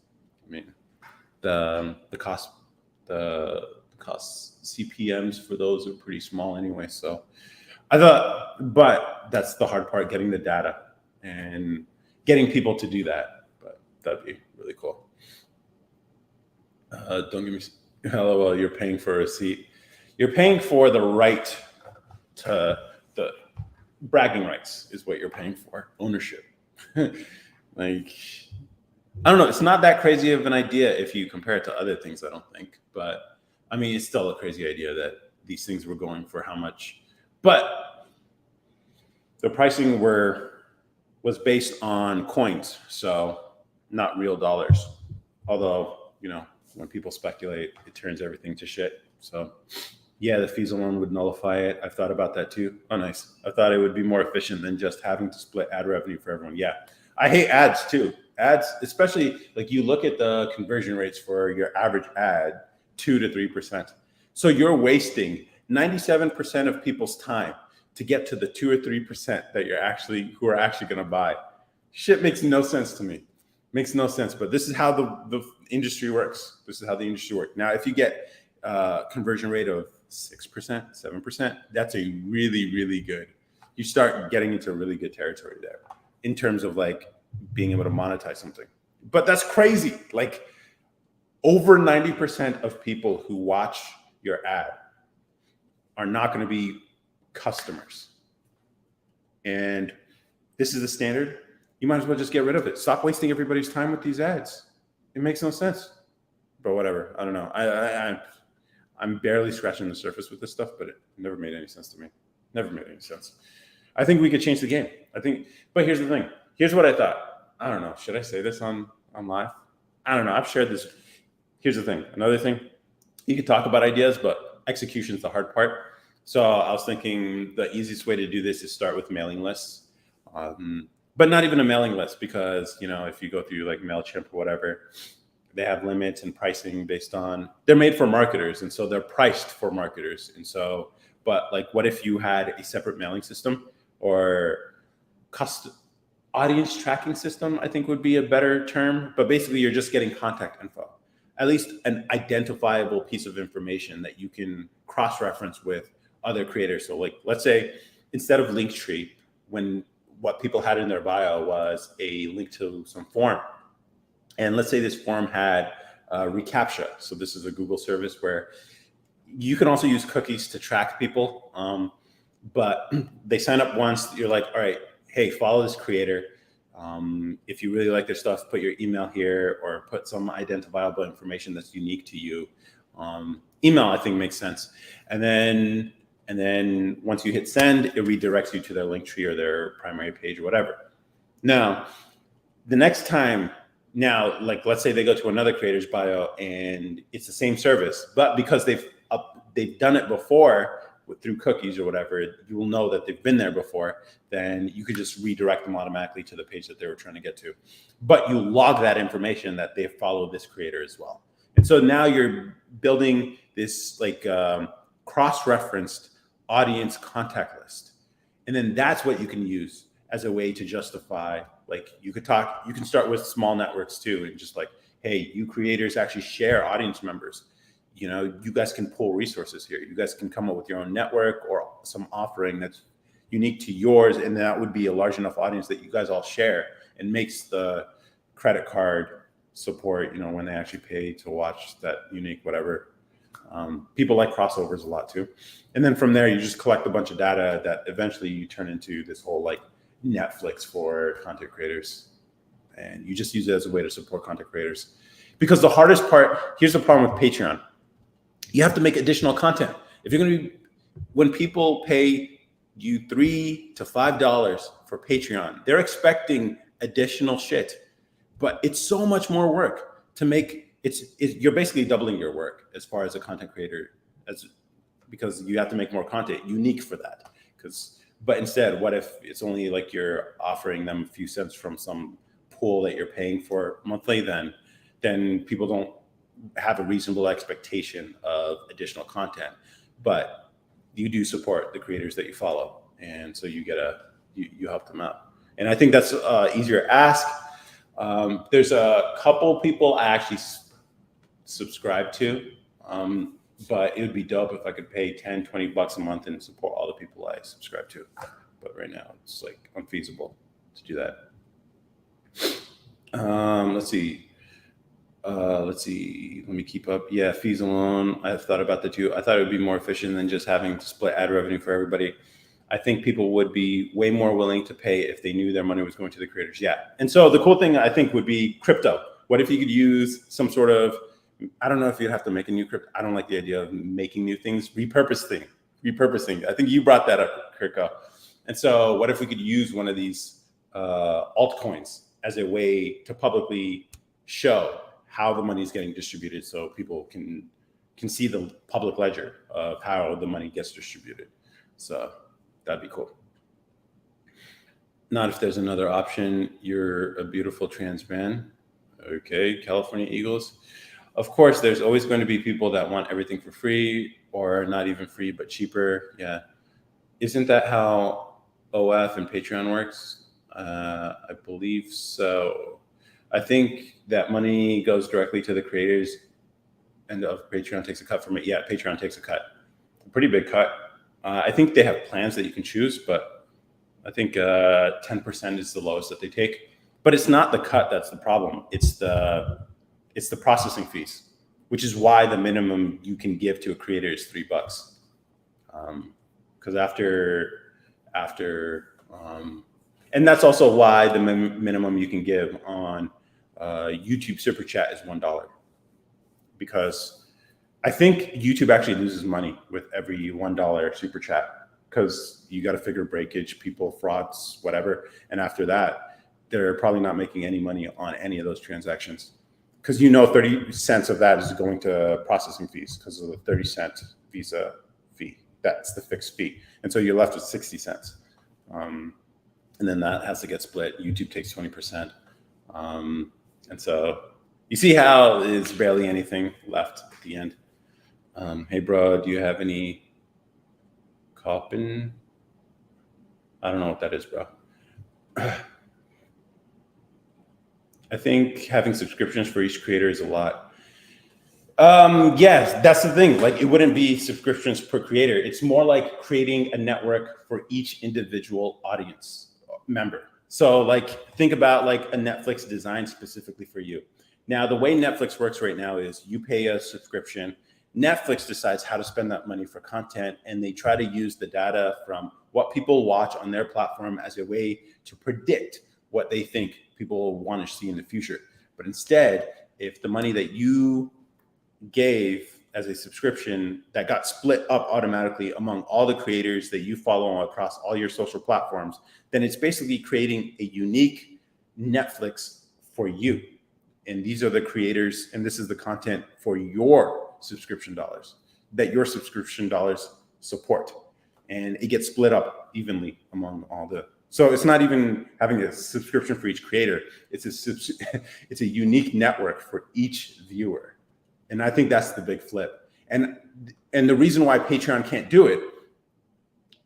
I mean, the cost the cost CPMs for those are pretty small anyway. So I thought, but that's the hard part, getting the data and getting people to do that. But that'd be really cool. Don't give me, LOL, you're paying for a seat. You're paying for the right to, the bragging rights is what you're paying for, ownership. Like, I don't know. It's not that crazy of an idea if you compare it to other things, I don't think. But I mean, it's still a crazy idea that these things were going for how much. But the pricing was based on coins, so not real dollars. Although, when people speculate, it turns everything to shit. So yeah, the fees alone would nullify it. I've thought about that too. Oh, nice. I thought it would be more efficient than just having to split ad revenue for everyone. Yeah. I hate ads too. Ads, especially like you look at the conversion rates for your average ad, 2 to 3%. So you're wasting 97% of people's time to get to the 2 or 3% that who are actually going to buy. Shit makes no sense to me. Makes no sense. But this is how the industry works. This is how the industry works. Now, if you get a conversion rate of 6%, 7%, that's a really, really good. You start getting into really good territory there in terms of like being able to monetize something. But that's crazy. Like over 90% of people who watch your ad are not going to be customers. And this is the standard. You might as well just get rid of it. Stop wasting everybody's time with these ads. It makes no sense. But whatever. I don't know. I'm barely scratching the surface with this stuff, but it never made any sense to me. Never made any sense. I think we could change the game. But here's the thing. Here's what I thought. I don't know. Should I say this on live? I don't know. I've shared this. Here's the thing. Another thing. You could talk about ideas, but execution is the hard part. So I was thinking the easiest way to do this is start with mailing lists. But not even a mailing list, because, if you go through like MailChimp or whatever, they have limits and pricing based on, they're made for marketers. And so they're priced for marketers. And so, but like, what if you had a separate mailing system or custom audience tracking system, I think would be a better term. But basically you're just getting contact info, at least an identifiable piece of information that you can cross-reference with other creators. So like, let's say instead of Linktree, when what people had in their bio was a link to some form. And let's say this form had reCAPTCHA. So this is a Google service where you can also use cookies to track people. But they sign up once, you're like, all right, hey, follow this creator. If you really like their stuff, put your email here or put some identifiable information that's unique to you. Email, I think, makes sense. And then once you hit send, it redirects you to their Linktree or their primary page or whatever. Now, the next time, like let's say they go to another creator's bio and it's the same service, but because they've done it before through cookies or whatever, you will know that they've been there before. Then you could just redirect them automatically to the page that they were trying to get to. But you log that information that they've followed this creator as well. And so now you're building this like cross-referenced audience contact list. And then that's what you can use as a way to justify, like you can start with small networks too. And just like, hey, you creators actually share audience members. You guys can pull resources here. You guys can come up with your own network or some offering that's unique to yours. And that would be a large enough audience that you guys all share, and makes the credit card support, when they actually pay to watch that unique whatever. People like crossovers a lot too. And then from there, you just collect a bunch of data that eventually you turn into this whole like Netflix for content creators. And you just use it as a way to support content creators. Because the hardest part, here's the problem with Patreon. You have to make additional content. If you're going to when people pay you $3 to $5 for Patreon, they're expecting additional shit, but it's so much more work to make. You're basically doubling your work as far as a content creator, because you have to make more content unique for that. But instead, what if it's only like you're offering them a few cents from some pool that you're paying for monthly? Then people don't have a reasonable expectation of additional content, but you do support the creators that you follow. and so you you help them out. And I think that's easier ask. There's a couple people I actually subscribe to, but it would be dope if I could pay 10, $20 a month and support all the people I subscribe to. But right now it's like unfeasible to do that. Let's see. Let me keep up. Yeah, fees alone. I've thought about the two. I thought it would be more efficient than just having to split ad revenue for everybody. I think people would be way more willing to pay if they knew their money was going to the creators. Yeah. And so the cool thing I think would be crypto. What if you could use some sort of, I don't know if you'd have to make a new crypto. I don't like the idea of making new things, repurposing. I think you brought that up, Kirko. And so what if we could use one of these altcoins as a way to publicly show how the money is getting distributed, so people can see the public ledger of how the money gets distributed. So that'd be cool. Not if there's another option. You're a beautiful trans man. Okay, California Eagles. Of course, there's always going to be people that want everything for free, or not even free, but cheaper. Yeah. Isn't that how OF and Patreon works? I believe so. I think that money goes directly to the creators, and Patreon takes a cut from it. Yeah, Patreon takes a cut, a pretty big cut. I think they have plans that you can choose, but I think 10% is the lowest that they take. But it's not the cut that's the problem. It's the processing fees, which is why the minimum you can give to a creator is $3. Because and that's also why the minimum you can give on YouTube Super Chat is $1. Because I think YouTube actually loses money with every $1 Super Chat, because you got to figure breakage, people, frauds, whatever. And after that, they're probably not making any money on any of those transactions. Because 30 cents of that is going to processing fees because of the 30-cent Visa fee. That's the fixed fee. And so you're left with 60 cents. And then that has to get split. YouTube takes 20%. And so you see how there's barely anything left at the end. Hey, bro, do you have any coppin? I don't know what that is, bro. I think having subscriptions for each creator is a lot. Yes, that's the thing. Like, it wouldn't be subscriptions per creator. It's more like creating a network for each individual audience member. So like, think about like a Netflix designed specifically for you. Now, the way Netflix works right now is you pay a subscription. Netflix decides how to spend that money for content, and they try to use the data from what people watch on their platform as a way to predict what they think people will want to see in the future. But instead, if the money that you gave as a subscription that got split up automatically among all the creators that you follow across all your social platforms, then it's basically creating a unique Netflix for you. And these are the creators, and this is the content for your subscription dollars that your subscription dollars support. And it gets split up evenly among all the. So it's not even having a subscription for each creator. It's a unique network for each viewer. And I think that's the big flip. And the reason why Patreon can't do it,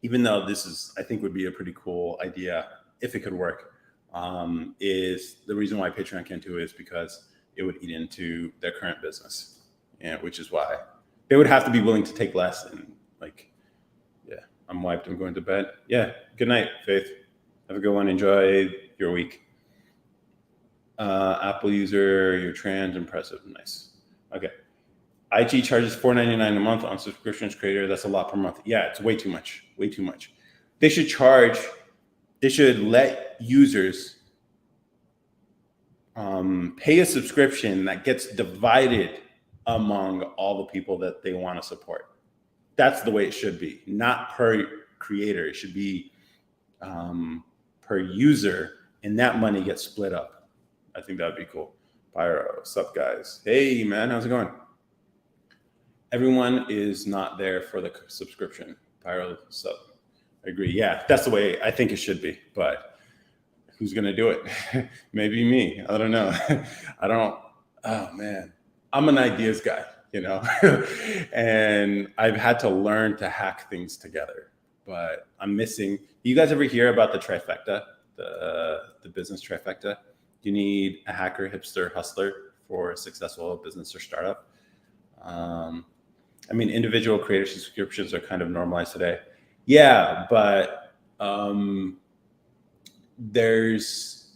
even though this is, I think, would be a pretty cool idea if it could work, is the reason why Patreon can't do it is because it would eat into their current business. Yeah, which is why they would have to be willing to take less. And like, yeah, I'm wiped. I'm going to bed. Yeah. Good night, Faith. Have a good one. Enjoy your week. Apple user, you're trans, impressive. Nice. Okay. IG charges $4.99 a month on subscriptions creator. That's a lot per month. Yeah, it's way too much. Way too much. They should let users pay a subscription that gets divided among all the people that they want to support. That's the way it should be. Not per creator. It should be per user, and that money gets split up. I think that would be cool. Pyro, what's up, guys? Hey, man, how's it going? Everyone is not there for the subscription. Pyro, what's up? I agree. Yeah, that's the way I think it should be. But who's going to do it? Maybe me. I don't know. Oh, man. I'm an ideas guy, and I've had to learn to hack things together. but I'm missing. Do you guys ever hear about the trifecta, the business trifecta? You need a hacker, hipster, hustler for a successful business or startup. I mean, individual creator subscriptions are kind of normalized today. Yeah, but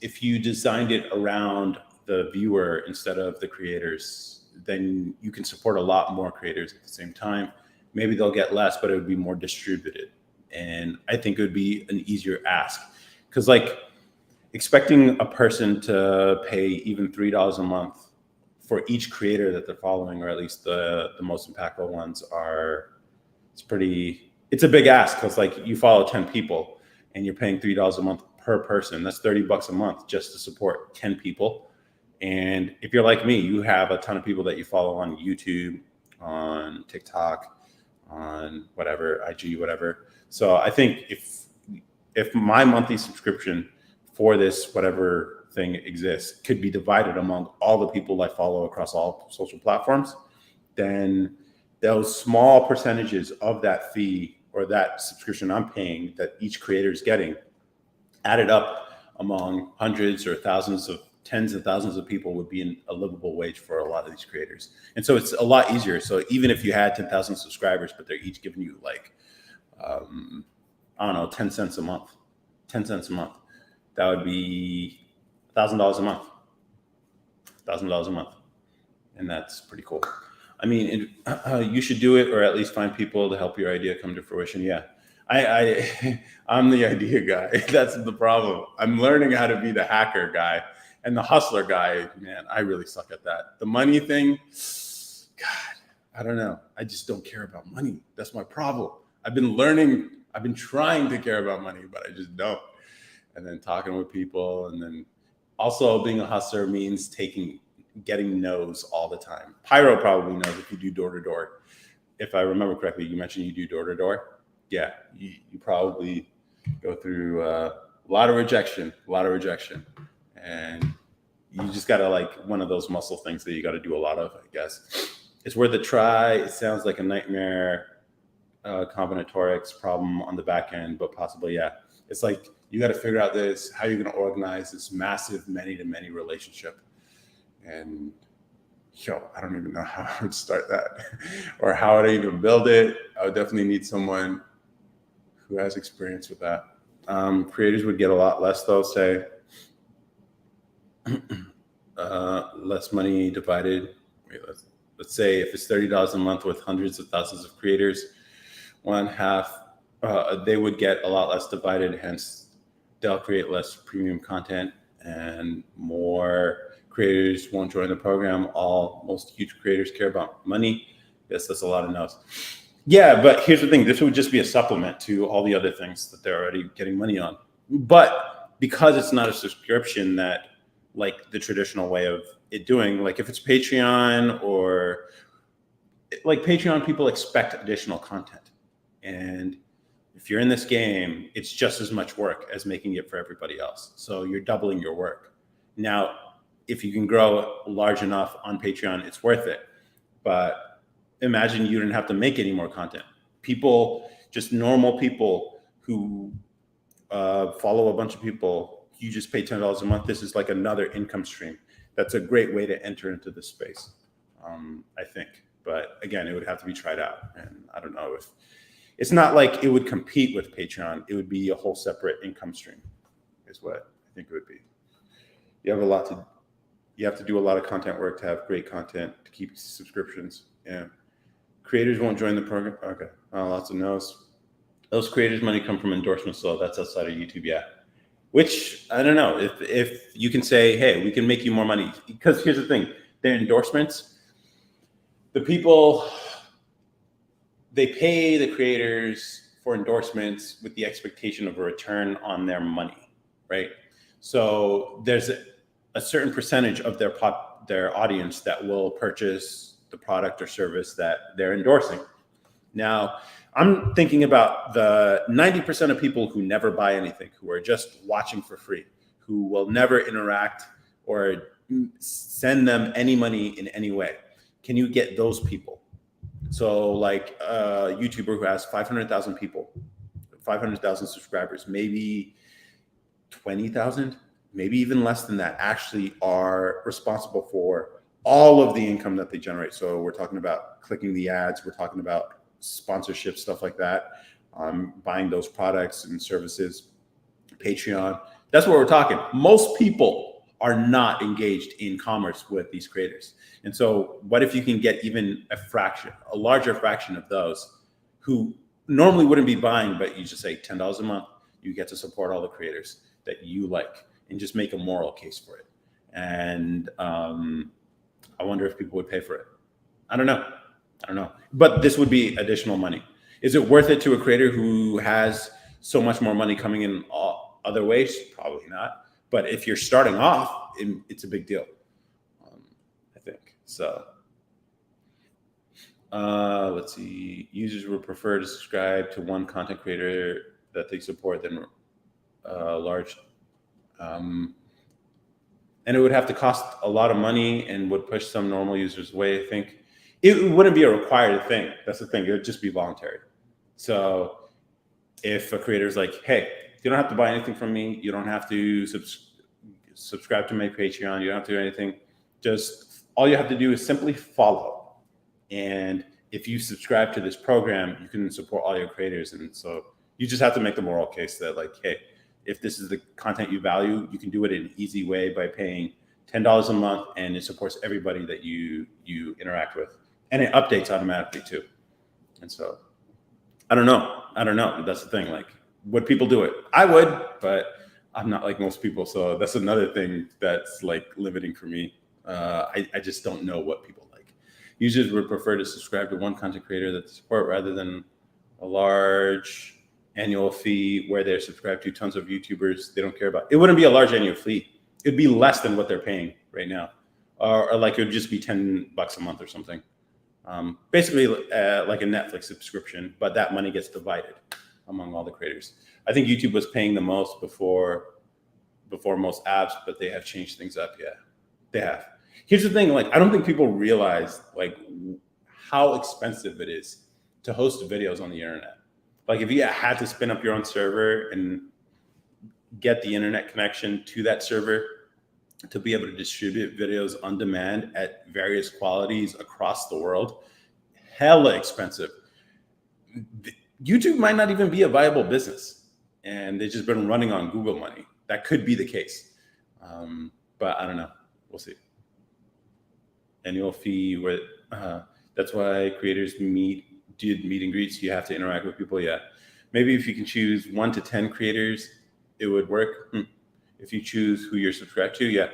if you designed it around the viewer instead of the creators, then you can support a lot more creators at the same time. Maybe they'll get less, but it would be more distributed. And I think it would be an easier ask. Because like expecting a person to pay even $3 a month for each creator that they're following, or at least the most impactful ones it's a big ask, because like you follow 10 people and you're paying $3 a month per person. That's $30 a month just to support 10 people. And if you're like me, you have a ton of people that you follow on YouTube, on TikTok, on whatever, IG, whatever. So I think if my monthly subscription for this whatever thing exists could be divided among all the people I follow across all social platforms, then those small percentages of that fee or that subscription I'm paying that each creator is getting added up among hundreds or thousands of tens of thousands of people would be a livable wage for a lot of these creators. And so it's a lot easier. So even if you had 10,000 subscribers, but they're each giving you like, I don't know, 10 cents a month, that would be $1,000 a month, $1,000 a month. And that's pretty cool. I mean, you should do it, or at least find people to help your idea come to fruition. Yeah, I'm the idea guy. That's the problem. I'm learning how to be the hacker guy and the hustler guy. Man, I really suck at that. The money thing, God, I don't know. I just don't care about money. That's my problem. I've been trying to care about money, but I just don't. And then talking with people, and then also being a hustler means getting no's all the time. Pyro probably knows if you do door to door. If I remember correctly, you mentioned you do door to door. Yeah, you probably go through a lot of rejection, and you just gotta like one of those muscle things that you got to do a lot of. I guess it's worth a try. It sounds like a nightmare combinatorics problem on the back end, but possibly, yeah. It's like you got to figure out how you're going to organize this massive many-to-many relationship. And I don't even know how I would start that or how I'd even build it. I would definitely need someone who has experience with that. Creators would get a lot less though, say less money divided. Let's say if it's $30 a month with hundreds of thousands of creators, one half, they would get a lot less divided, hence they'll create less premium content and more creators won't join the program. Most huge creators care about money. Yes, that's a lot of no's. Yeah, but here's the thing. This would just be a supplement to all the other things that they're already getting money on. But because it's not a subscription that like the traditional way of it doing, like if it's Patreon or like Patreon, people expect additional content. And if you're in this game, it's just as much work as making it for everybody else. So you're doubling your work. Now, if you can grow large enough on Patreon, it's worth it. But imagine you didn't have to make any more content. People, just normal people who follow a bunch of people, you just pay $10 a month. This is like another income stream. That's a great way to enter into this space, I think. But again, it would have to be tried out. And I don't know if it's not like it would compete with Patreon. It would be a whole separate income stream is what I think it would be. You have to do a lot of content work to have great content to keep subscriptions. Yeah. Creators won't join the program. Okay. Lots of no's. Those creators' money come from endorsements, so that's outside of YouTube. Yeah. Which I don't know if you can say, hey, we can make you more money. Because here's the thing, their endorsements, the people, they pay the creators for endorsements with the expectation of a return on their money, right? So there's a certain percentage of their audience that will purchase the product or service that they're endorsing. Now, I'm thinking about the 90% of people who never buy anything, who are just watching for free, who will never interact or send them any money in any way. Can you get those people? So like a YouTuber who has 500,000 500,000 subscribers, maybe 20,000, maybe even less than that, actually are responsible for all of the income that they generate. So we're talking about clicking the ads, we're talking about sponsorship, stuff like that, buying those products and services, Patreon. That's what we're talking. Most people are not engaged in commerce with these creators. And so what if you can get even a larger fraction of those who normally wouldn't be buying, but you just say $10 a month, you get to support all the creators that you like and just make a moral case for it. And I wonder if people would pay for it. I don't know. But this would be additional money. Is it worth it to a creator who has so much more money coming in all other ways? Probably not. But if you're starting off, it's a big deal, I think. So let's see. Users would prefer to subscribe to one content creator that they support than large. And it would have to cost a lot of money and would push some normal users away. I think it wouldn't be a required thing. That's the thing. It would just be voluntary. So if a creator is like, hey, you don't have to buy anything from me. You don't have to subscribe to my Patreon. You don't have to do anything. Just all you have to do is simply follow. And if you subscribe to this program, you can support all your creators. And so you just have to make the moral case that like, hey, if this is the content you value, you can do it in an easy way by paying $10 a month, and it supports everybody that you interact with. And it updates automatically too. And so I don't know. That's the thing. Like, would people do it? I would, but I'm not like most people. So that's another thing that's like limiting for me. I just don't know what people like. Users would prefer to subscribe to one content creator that they support rather than a large annual fee where they're subscribed to tons of YouTubers they don't care about. It wouldn't be a large annual fee. It'd be less than what they're paying right now. Or like it would just be $10 a month or something. Basically like a Netflix subscription, but that money gets divided among all the creators. I think YouTube was paying the most before most apps, but they have changed things up. Yeah, they have. Here's the thing, like, I don't think people realize like how expensive it is to host videos on the internet. Like if you had to spin up your own server and get the internet connection to that server to be able to distribute videos on demand at various qualities across the world, hella expensive. YouTube might not even be a viable business, and they've just been running on Google money. That could be the case, but I don't know. We'll see. Annual fee, where that's why creators did meet and greets. You have to interact with people. Yeah, maybe if you can choose 1 to 10 creators, it would work. If you choose who you're subscribed to,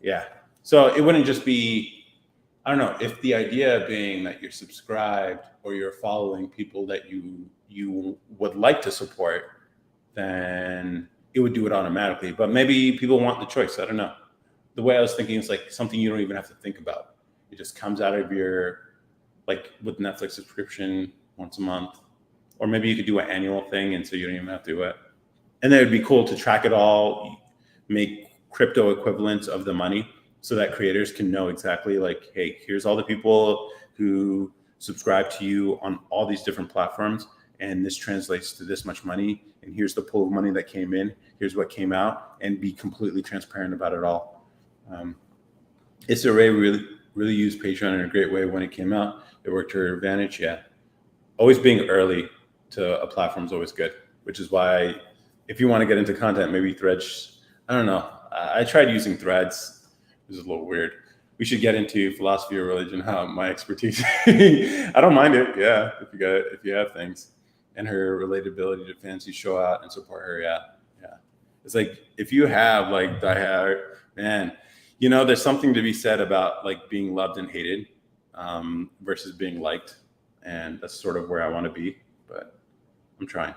yeah. So it wouldn't just be, I don't know, if the idea being that you're subscribed or you're following people that you would like to support, then it would do it automatically. But maybe people want the choice. I don't know. The way I was thinking is like something you don't even have to think about. It just comes out of your, like with Netflix subscription once a month, or maybe you could do an annual thing, and so you don't even have to do it. And then it'd be cool to track it all, make crypto equivalents of the money so that creators can know exactly like, hey, here's all the people who subscribe to you on all these different platforms, and this translates to this much money, and here's the pool of money that came in, here's what came out, and be completely transparent about it all. Issa Rae really used Patreon in a great way when it came out. It worked to her advantage. Yeah, always being early to a platform is always good, which is why if you want to get into content, maybe Threads. I don't know. I tried using Threads. It was a little weird. We should get into philosophy or religion. My expertise. I don't mind it. Yeah, if you have things, and her relatability to fans who show out and support her. Yeah. It's like if you have like diehard, man, you know, there's something to be said about like being loved and hated versus being liked, and that's sort of where I want to be. But I'm trying.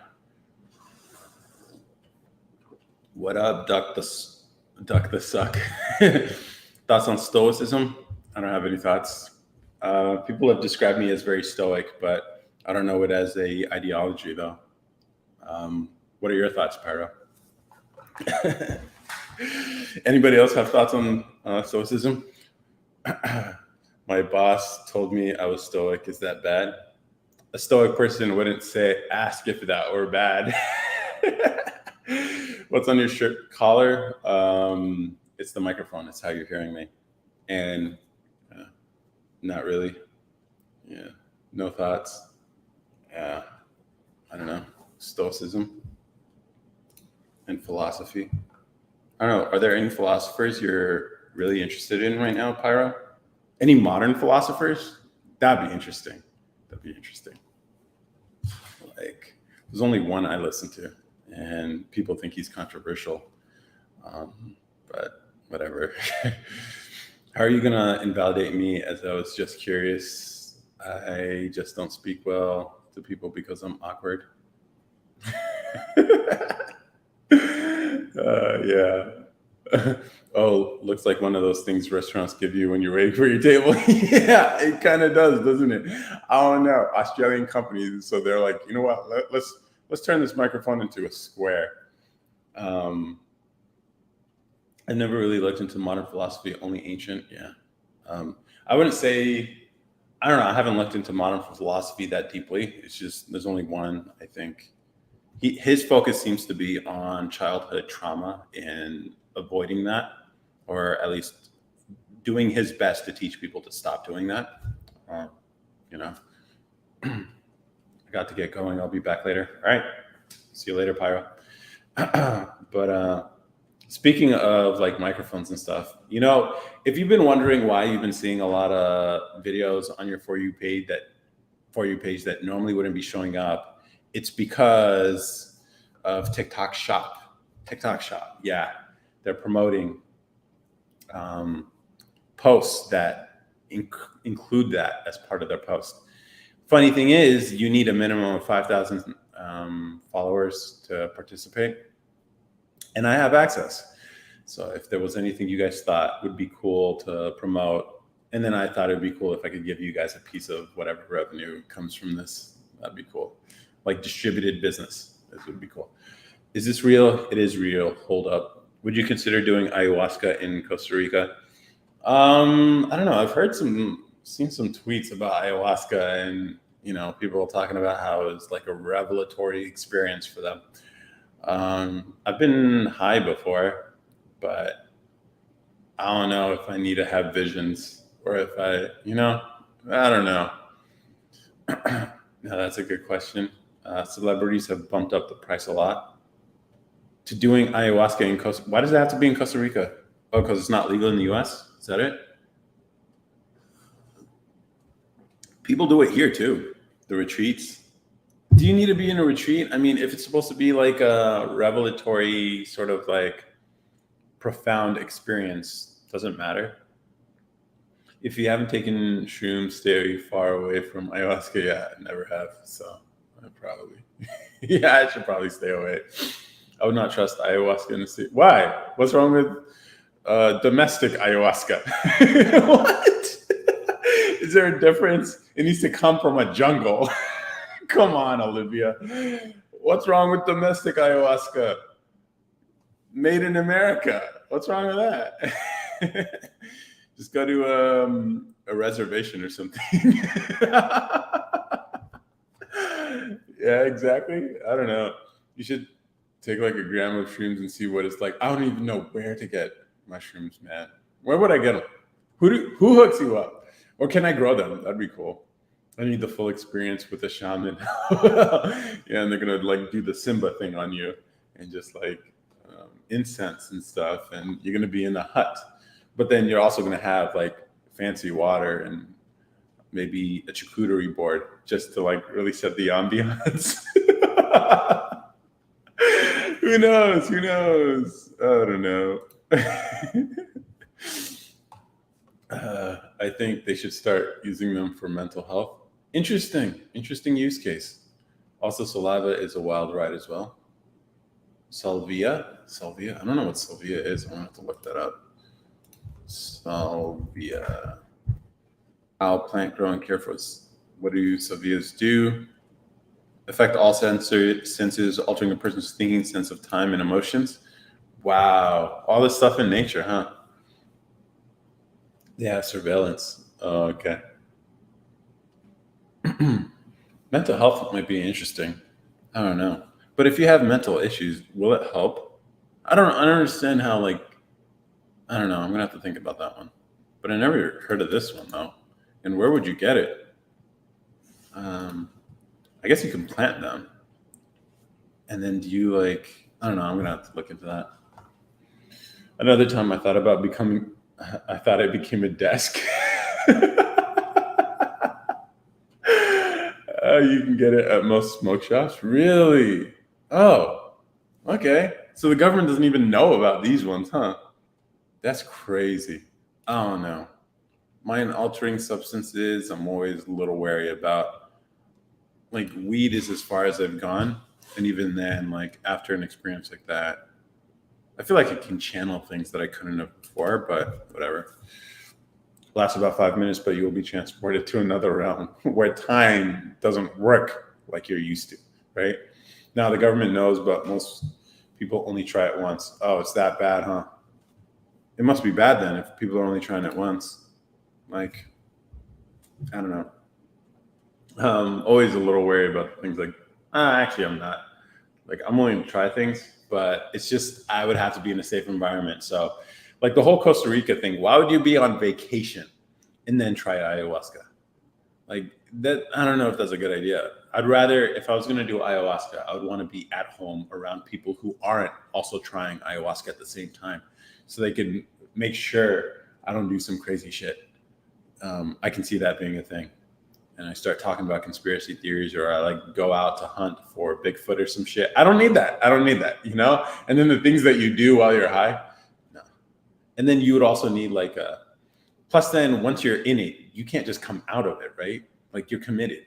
What up, Duck the Suck? Thoughts on stoicism? I don't have any thoughts. People have described me as very stoic, but I don't know it as a ideology though. What are your thoughts, Pyro? Anybody else have thoughts on stoicism? My boss told me I was stoic. Is that bad? A stoic person wouldn't ask if that were bad. What's on your shirt collar? It's the microphone. It's how you're hearing me. And not really. Yeah. No thoughts. Yeah. I don't know. Stoicism and philosophy. I don't know. Are there any philosophers you're really interested in right now, Pyro? Any modern philosophers? That'd be interesting. Like, there's only one I listen to, and people think he's controversial. But whatever. How are you gonna invalidate me? As I was just curious. I just don't speak well to people because I'm awkward. Yeah. Oh, looks like one of those things restaurants give you when you're waiting for your table. Yeah, it kind of does, doesn't it? I don't know. Australian companies, so they're like, you know what? Let's turn this microphone into a square. I never really looked into modern philosophy, only ancient. Yeah. I wouldn't say, I don't know. I haven't looked into modern philosophy that deeply. It's just, there's only one, I think. His focus seems to be on childhood trauma and avoiding that, or at least doing his best to teach people to stop doing that. You know, I got to get going. I'll be back later. All right. See you later, Pyro. But speaking of like microphones and stuff, you know, if you've been wondering why you've been seeing a lot of videos on your For You page that normally wouldn't be showing up, it's because of TikTok Shop. Yeah. They're promoting posts that include that as part of their post. Funny thing is, you need a minimum of 5,000 followers to participate. And I have access. So if there was anything you guys thought would be cool to promote, and then I thought it'd be cool if I could give you guys a piece of whatever revenue comes from this, that'd be cool. Like distributed business, this would be cool. Is this real? It is real. Hold up. Would you consider doing ayahuasca in Costa Rica? I don't know. I've seen some tweets about ayahuasca, and you know, people talking about how it's like a revelatory experience for them. I've been high before, but I don't know if I need to have visions or if I don't know. No, that's a good question. Celebrities have bumped up the price a lot to doing ayahuasca in Costa. Why does it have to be in Costa Rica? Oh, because it's not legal in the US? Is that it? People do it here too. The retreats. Do you need to be in a retreat? I mean, if it's supposed to be like a revelatory sort of like profound experience, doesn't matter. If you haven't taken shrooms, stay far away from ayahuasca. Yeah, I never have. So I probably, yeah, I should probably stay away. I would not trust ayahuasca in the city. Why? What's wrong with domestic ayahuasca? What? Is there a difference? It needs to come from a jungle. Come on, Olivia. What's wrong with domestic ayahuasca? Made in America. What's wrong with that? Just go to a reservation or something. Yeah, exactly. I don't know. You should take like a gram of shrooms and see what it's like. I don't even know where to get mushrooms, man. Where would I get them? Who hooks you up? Or can I grow them? That'd be cool. I need the full experience with a shaman. Yeah, and they're gonna like do the Simba thing on you and just like incense and stuff, and you're gonna be in a hut. But then you're also gonna have like fancy water and maybe a charcuterie board just to like really set the ambiance. Who knows? Who knows? I don't know. I think they should start using them for mental health. Interesting use case. Also, saliva is a wild ride as well. Salvia. I don't know what salvia is. I'm gonna have to look that up. Salvia. How plant grow and care for us. What do salvias do? Affect all senses, altering a person's thinking, sense of time, and emotions. Wow, all this stuff in nature, huh? Yeah, surveillance. Oh, okay. Mental health might be interesting. I don't know. But if you have mental issues, will it help? I don't understand how, like, I don't know. I'm gonna have to think about that one. But I never heard of this one though. And where would you get it? Um, I guess you can plant them. And then do you like? I don't know. I'm gonna have to look into that. Another time I thought about becoming. I thought I became a desk. You can get it at most smoke shops. Really? Oh, okay. So the government doesn't even know about these ones, huh? That's crazy. I don't know. Mind altering substances, I'm always a little wary about. Like weed is as far as I've gone. And even then, like after an experience like that, I feel like it can channel things that I couldn't have before, but whatever. Lasts about 5 minutes, but you will be transported to another realm where time doesn't work like you're used to, right? Now the government knows, but most people only try it once. Oh, it's that bad, huh? It must be bad then if people are only trying it once. Like, I don't know. Always a little wary about things like, actually, I'm not. Like, I'm willing to try things, but it's just, I would have to be in a safe environment. So, like the whole Costa Rica thing, why would you be on vacation and then try ayahuasca? Like, that, I don't know if that's a good idea. I'd rather, if I was going to do ayahuasca, I would want to be at home around people who aren't also trying ayahuasca at the same time so they can make sure I don't do some crazy shit. I can see that being a thing. And I start talking about conspiracy theories, or I like go out to hunt for Bigfoot or some shit. I don't need that. I don't need that, you know? And then the things that you do while you're high, no. And then you would also need like a, plus then once you're in it, you can't just come out of it, right? Like you're committed.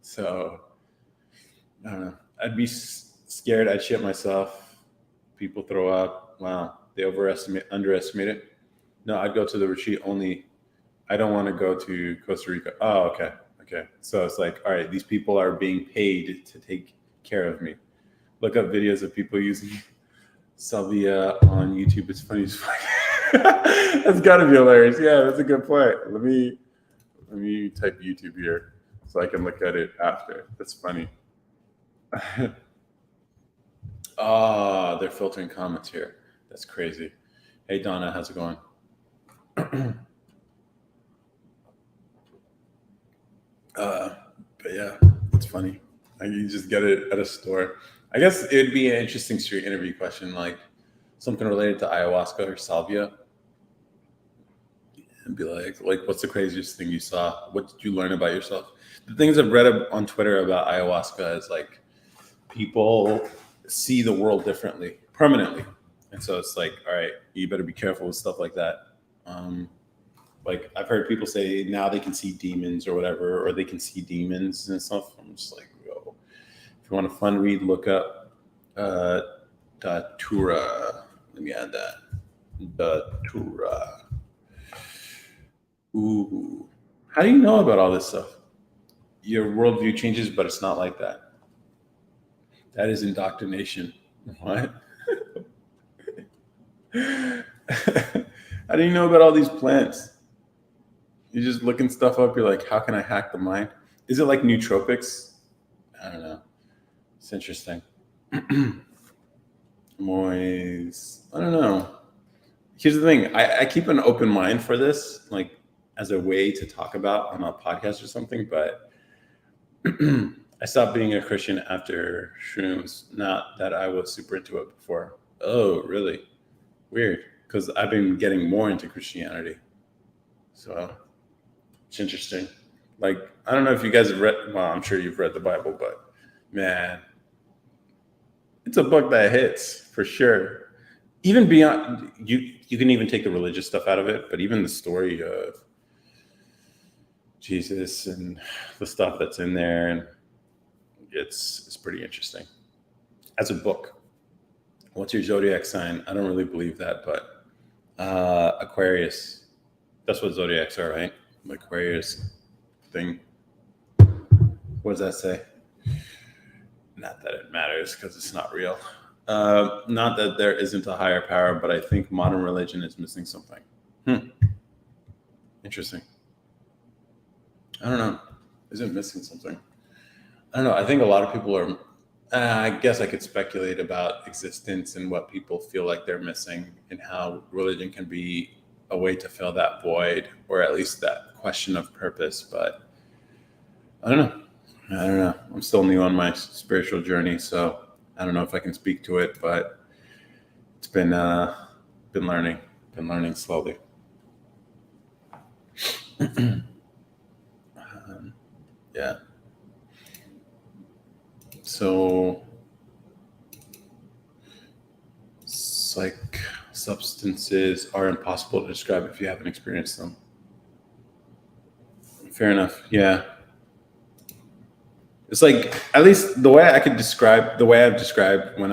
So I don't know. I'd be scared. I'd shit myself. People throw up. Wow. They underestimate it. No, I'd go to the retreat only. I don't want to go to Costa Rica. Oh, okay. Okay. So it's like, all right, these people are being paid to take care of me. Look up videos of people using salvia on YouTube. It's funny as fuck. That's gotta be hilarious. Yeah, that's a good point. Let me type YouTube here so I can look at it after. That's funny. Oh, they're filtering comments here. That's crazy. Hey Donna, how's it going? But yeah, it's funny. Like you just get it at a store. I guess it'd be an interesting street interview question, like something related to ayahuasca or salvia, and be like, what's the craziest thing you saw? What did you learn about yourself? The things I've read on Twitter about ayahuasca is like people see the world differently, permanently, and so it's like, all right, you better be careful with stuff like that. Um, like I've heard people say now they can see demons or whatever, or they can see demons and stuff. I'm just like, yo, if you want a fun read, look up uh, Datura. Let me add that. Datura. Ooh. How do you know about all this stuff? Your worldview changes, but it's not like that. That is indoctrination. What? How do you know about all these plants? You're just looking stuff up. You're like, how can I hack the mind? Is it like nootropics? I don't know. It's interesting. Moise. I don't know. Here's the thing. I keep an open mind for this, like as a way to talk about on a podcast or something, but I stopped being a Christian after shrooms. Not that I was super into it before. Oh, really? Weird. Because I've been getting more into Christianity. So it's interesting. Like, I don't know if you guys have read, well, I'm sure you've read the Bible, but man, it's a book that hits for sure. Even beyond, you can even take the religious stuff out of it, but even the story of Jesus and the stuff that's in there, and it's pretty interesting as a book. What's your zodiac sign? I don't really believe that, but Aquarius. That's what zodiacs are, right? Aquarius thing. What does that say? Not that it matters because it's not real. Not that there isn't a higher power, but I think modern religion is missing something. Interesting. I don't know. Is it missing something? I don't know. I think a lot of people are. I guess I could speculate about existence and what people feel like they're missing, and how religion can be a way to fill that void, or at least that question of purpose. But I don't know. I don't know. I'm still new on my spiritual journey, so I don't know if I can speak to it. But it's been learning, slowly. Yeah. So psych substances are impossible to describe if you haven't experienced them. Fair enough. Yeah. It's like, at least the way I could describe, the way I've described when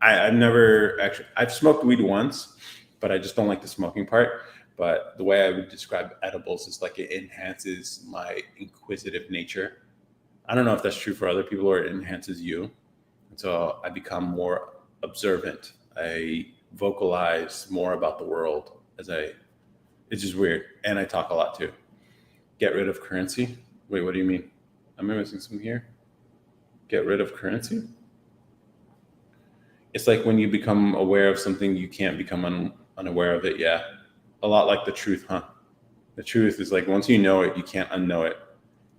I've never actually, I've smoked weed once, but I just don't like the smoking part. But the way I would describe edibles is like it enhances my inquisitive nature. I don't know if that's true for other people or it enhances you. So I become more observant. I vocalize more about the world it's just weird. And I talk a lot too. Get rid of currency. Wait, what do you mean? Am I missing something here? Get rid of currency? It's like when you become aware of something, you can't become unaware of it. Yeah. A lot like the truth, huh? The truth is like once you know it, you can't unknow it.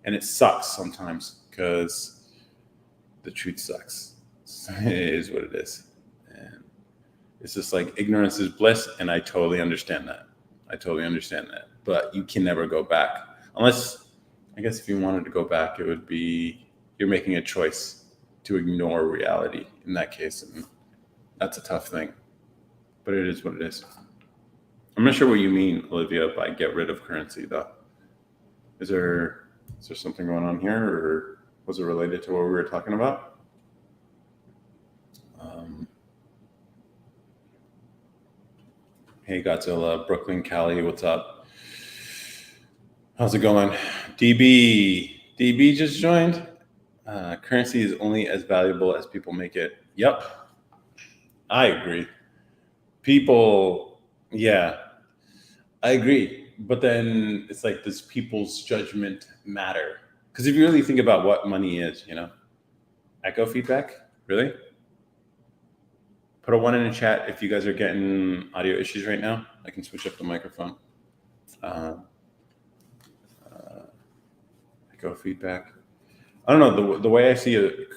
And it sucks sometimes because the truth sucks. It is what it is. And it's just like ignorance is bliss. And I totally understand that. I totally understand that. But you can never go back. Unless, I guess if you wanted to go back, it would be you're making a choice to ignore reality in that case. And that's a tough thing. But it is what it is. I'm not sure what you mean, Olivia, by get rid of currency, though. Is there something going on here, or was it related to what we were talking about? Um, hey, Godzilla, Brooklyn, Cali, what's up? How's it going? DB just joined. Currency is only as valuable as people make it. Yep, I agree. People, yeah, I agree. But then it's like, does people's judgment matter? Because if you really think about what money is, echo feedback, really? Put a one in the chat if you guys are getting audio issues right now. I can switch up the microphone. Uh, echo feedback. I don't know the way I see it.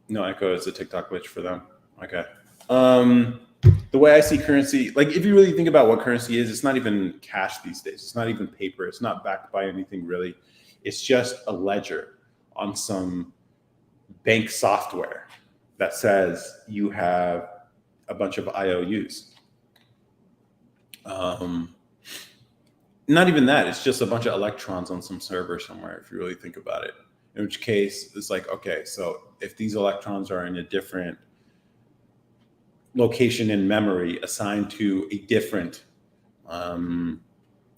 No echo is a TikTok glitch for them. Okay. The way I see currency, like if you really think about what currency is, it's not even cash these days. It's not even paper. It's not backed by anything really. It's just a ledger on some bank software that says you have a bunch of IOUs. Not even that. It's just a bunch of electrons on some server somewhere, if you really think about it. In which case, it's like, okay, so if these electrons are in a different location in memory assigned to a different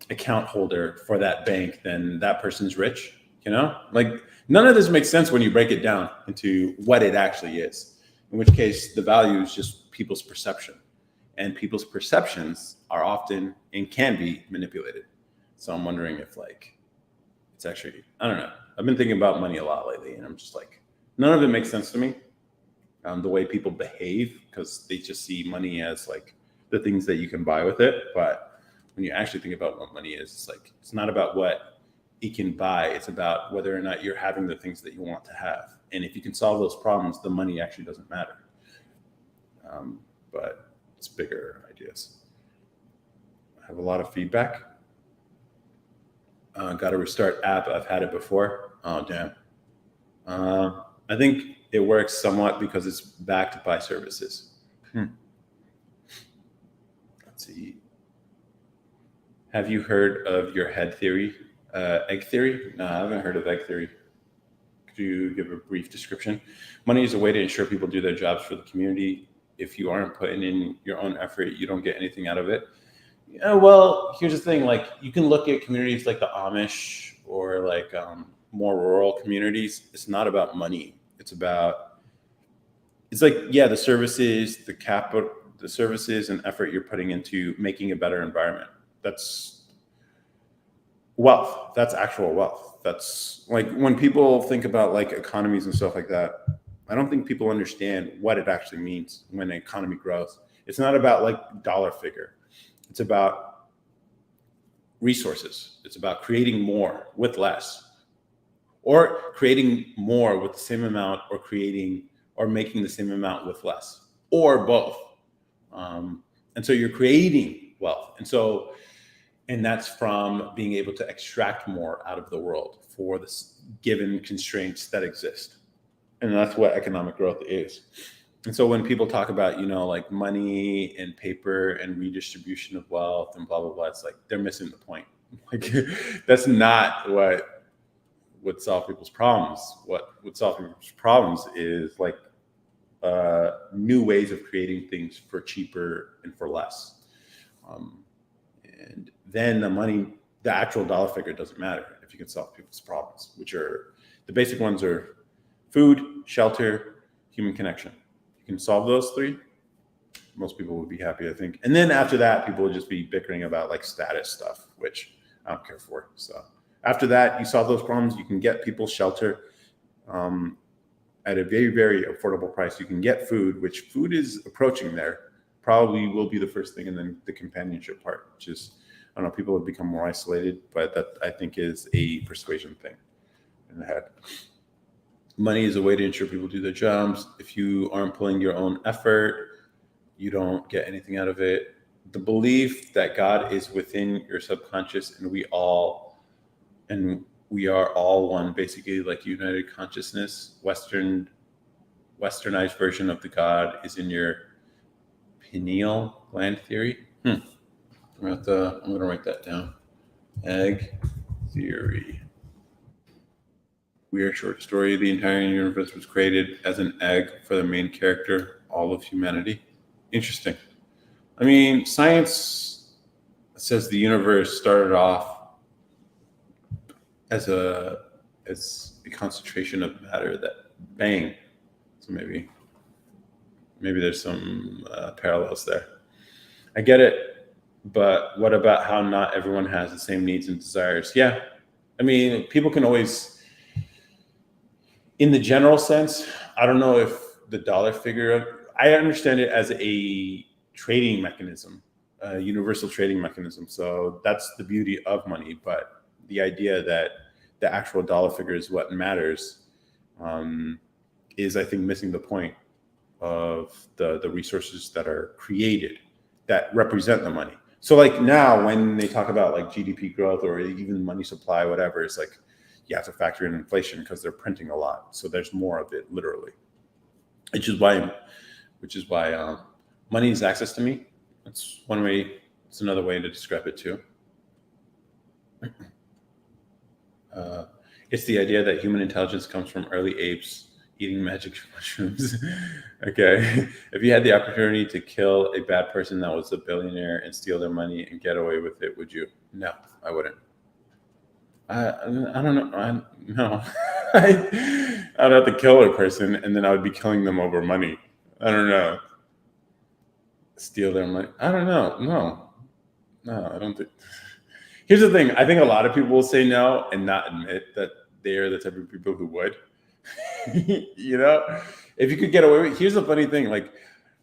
account holder for that bank, then that person's rich. Like none of this makes sense when you break it down into what it actually is. In which case, the value is just people's perception, and people's perceptions are often and can be manipulated. So I'm wondering if it's actually, I don't know. I've been thinking about money a lot lately, and I'm just like, none of it makes sense to me. The way people behave, because they just see money as like the things that you can buy with it. But when you actually think about what money is, it's like, it's not about what it can buy. It's about whether or not you're having the things that you want to have. And if you can solve those problems, the money actually doesn't matter. But it's bigger ideas. I have a lot of feedback. Got to restart app. I've had it before. Oh, damn. I think it works somewhat because it's backed by services. Let's see. Have you heard of your head theory? Egg theory? No, I haven't heard of egg theory. Could you give a brief description? Money is a way to ensure people do their jobs for the community. If you aren't putting in your own effort, you don't get anything out of it. Yeah, well, here's the thing. Like, you can look at communities like the Amish or like more rural communities. It's not about money. It's like, yeah, the services, the services and effort you're putting into making a better environment. That's wealth. That's actual wealth. That's like when people think about like economies and stuff like that, I don't think people understand what it actually means when an economy grows. It's not about like dollar figure. It's about resources. It's about creating more with less, or creating more with the same amount, or creating or making the same amount with less, or both. And so you're creating wealth. And that's from being able to extract more out of the world for the given constraints that exist. And that's what economic growth is. And so when people talk about, like money and paper and redistribution of wealth and blah, blah, blah, it's like they're missing the point. Like that's not what would solve people's problems. What would solve people's problems is like new ways of creating things for cheaper and for less. And then the actual dollar figure doesn't matter if you can solve people's problems, which are the basic ones are food, shelter, human connection. You can solve those three, most people would be happy, I think. And then after that, people would just be bickering about like status stuff, which I don't care for. So after that, you solve those problems, you can get people shelter at a very, very affordable price. You can get food, which food is approaching there. Probably will be the first thing, and then the companionship part, which is, I don't know, people have become more isolated, but that I think is a persuasion thing in the head. Money is a way to ensure people do their jobs. If you aren't pulling your own effort, you don't get anything out of it. The belief that God is within your subconscious and we are all one, basically like united consciousness. Westernized version of the God is in your pineal gland theory. I'm gonna write that down. Egg theory. Weird short story. The entire universe was created as an egg for the main character, all of humanity. Interesting. I mean, science says the universe started off as a concentration of matter that bang. So maybe there's some parallels there. I get it, but what about how not everyone has the same needs and desires? Yeah, I mean, people can always, in the general sense, I don't know if the dollar figure, I understand it as a trading mechanism, a universal trading mechanism. So that's the beauty of money. But the idea that the actual dollar figure is what matters is, I think, missing the point of the resources that are created that represent the money. So like now when they talk about like GDP growth or even money supply, whatever, it's like you have to factor in inflation because they're printing a lot. So there's more of it, literally, which is why money is access to me. That's one way. It's another way to describe it too. It's the idea that human intelligence comes from early apes eating magic mushrooms. Okay. If you had the opportunity to kill a bad person that was a billionaire and steal their money and get away with it, would you? No, I wouldn't. I don't know. No. I'd have to kill a person and then I would be killing them over money. I don't know. Steal their money. I don't know. No, I don't think. Here's the thing. I think a lot of people will say no and not admit that they are the type of people who would. If you could get away with. Here's the funny thing. Like,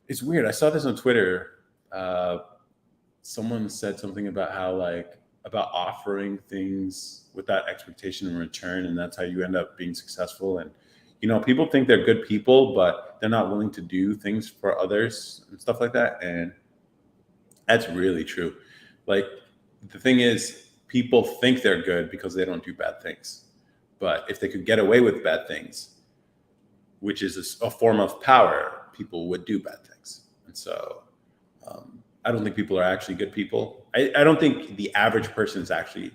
it's weird. I saw this on Twitter. Someone said something about how about offering things without expectation in return, and that's how you end up being successful. And people think they're good people, but they're not willing to do things for others and stuff like that. And that's really true. Like, the thing is, people think they're good because they don't do bad things. But if they could get away with bad things, which is a form of power, people would do bad things. And so I don't think people are actually good people. I don't think the average person is actually,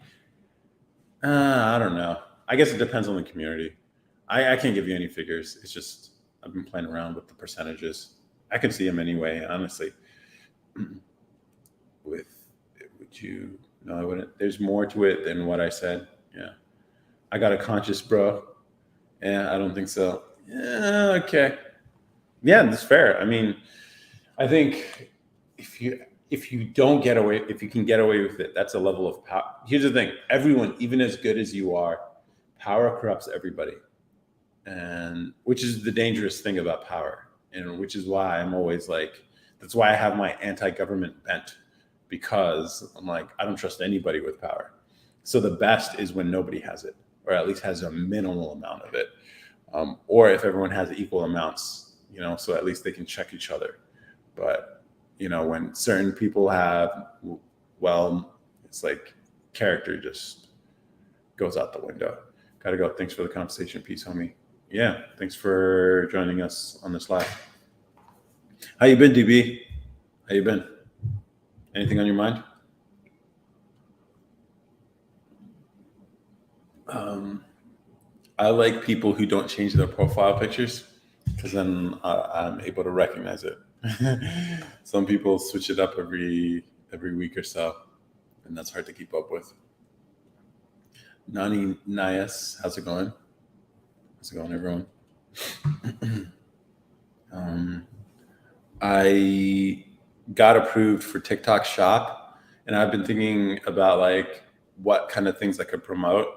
I don't know. I guess it depends on the community. I can't give you any figures. It's just, I've been playing around with the percentages. I can see them anyway, honestly. Would you? No, I wouldn't. There's more to it than what I said. Yeah. I got a conscious bro. Yeah, I don't think so. Yeah, okay. Yeah, that's fair. I mean, I think if you can get away with it, that's a level of power. Here's the thing. Everyone, even as good as you are, power corrupts everybody, and which is the dangerous thing about power, and which is why I'm always like, that's why I have my anti-government bent, because I'm like, I don't trust anybody with power. So the best is when nobody has it, or at least has a minimal amount of it, or if everyone has equal amounts, so at least they can check each other. But when certain people have, well, it's like character just goes out the window. Gotta go. Thanks for the conversation piece, homie. Yeah, thanks for joining us on this live. How you been, DB? How you been? Anything on your mind? I like people who don't change their profile pictures, because then I'm able to recognize it. Some people switch it up every week or so, and that's hard to keep up with. Nani Nias, how's it going? How's it going, everyone? I got approved for TikTok Shop, and I've been thinking about like what kind of things I could promote.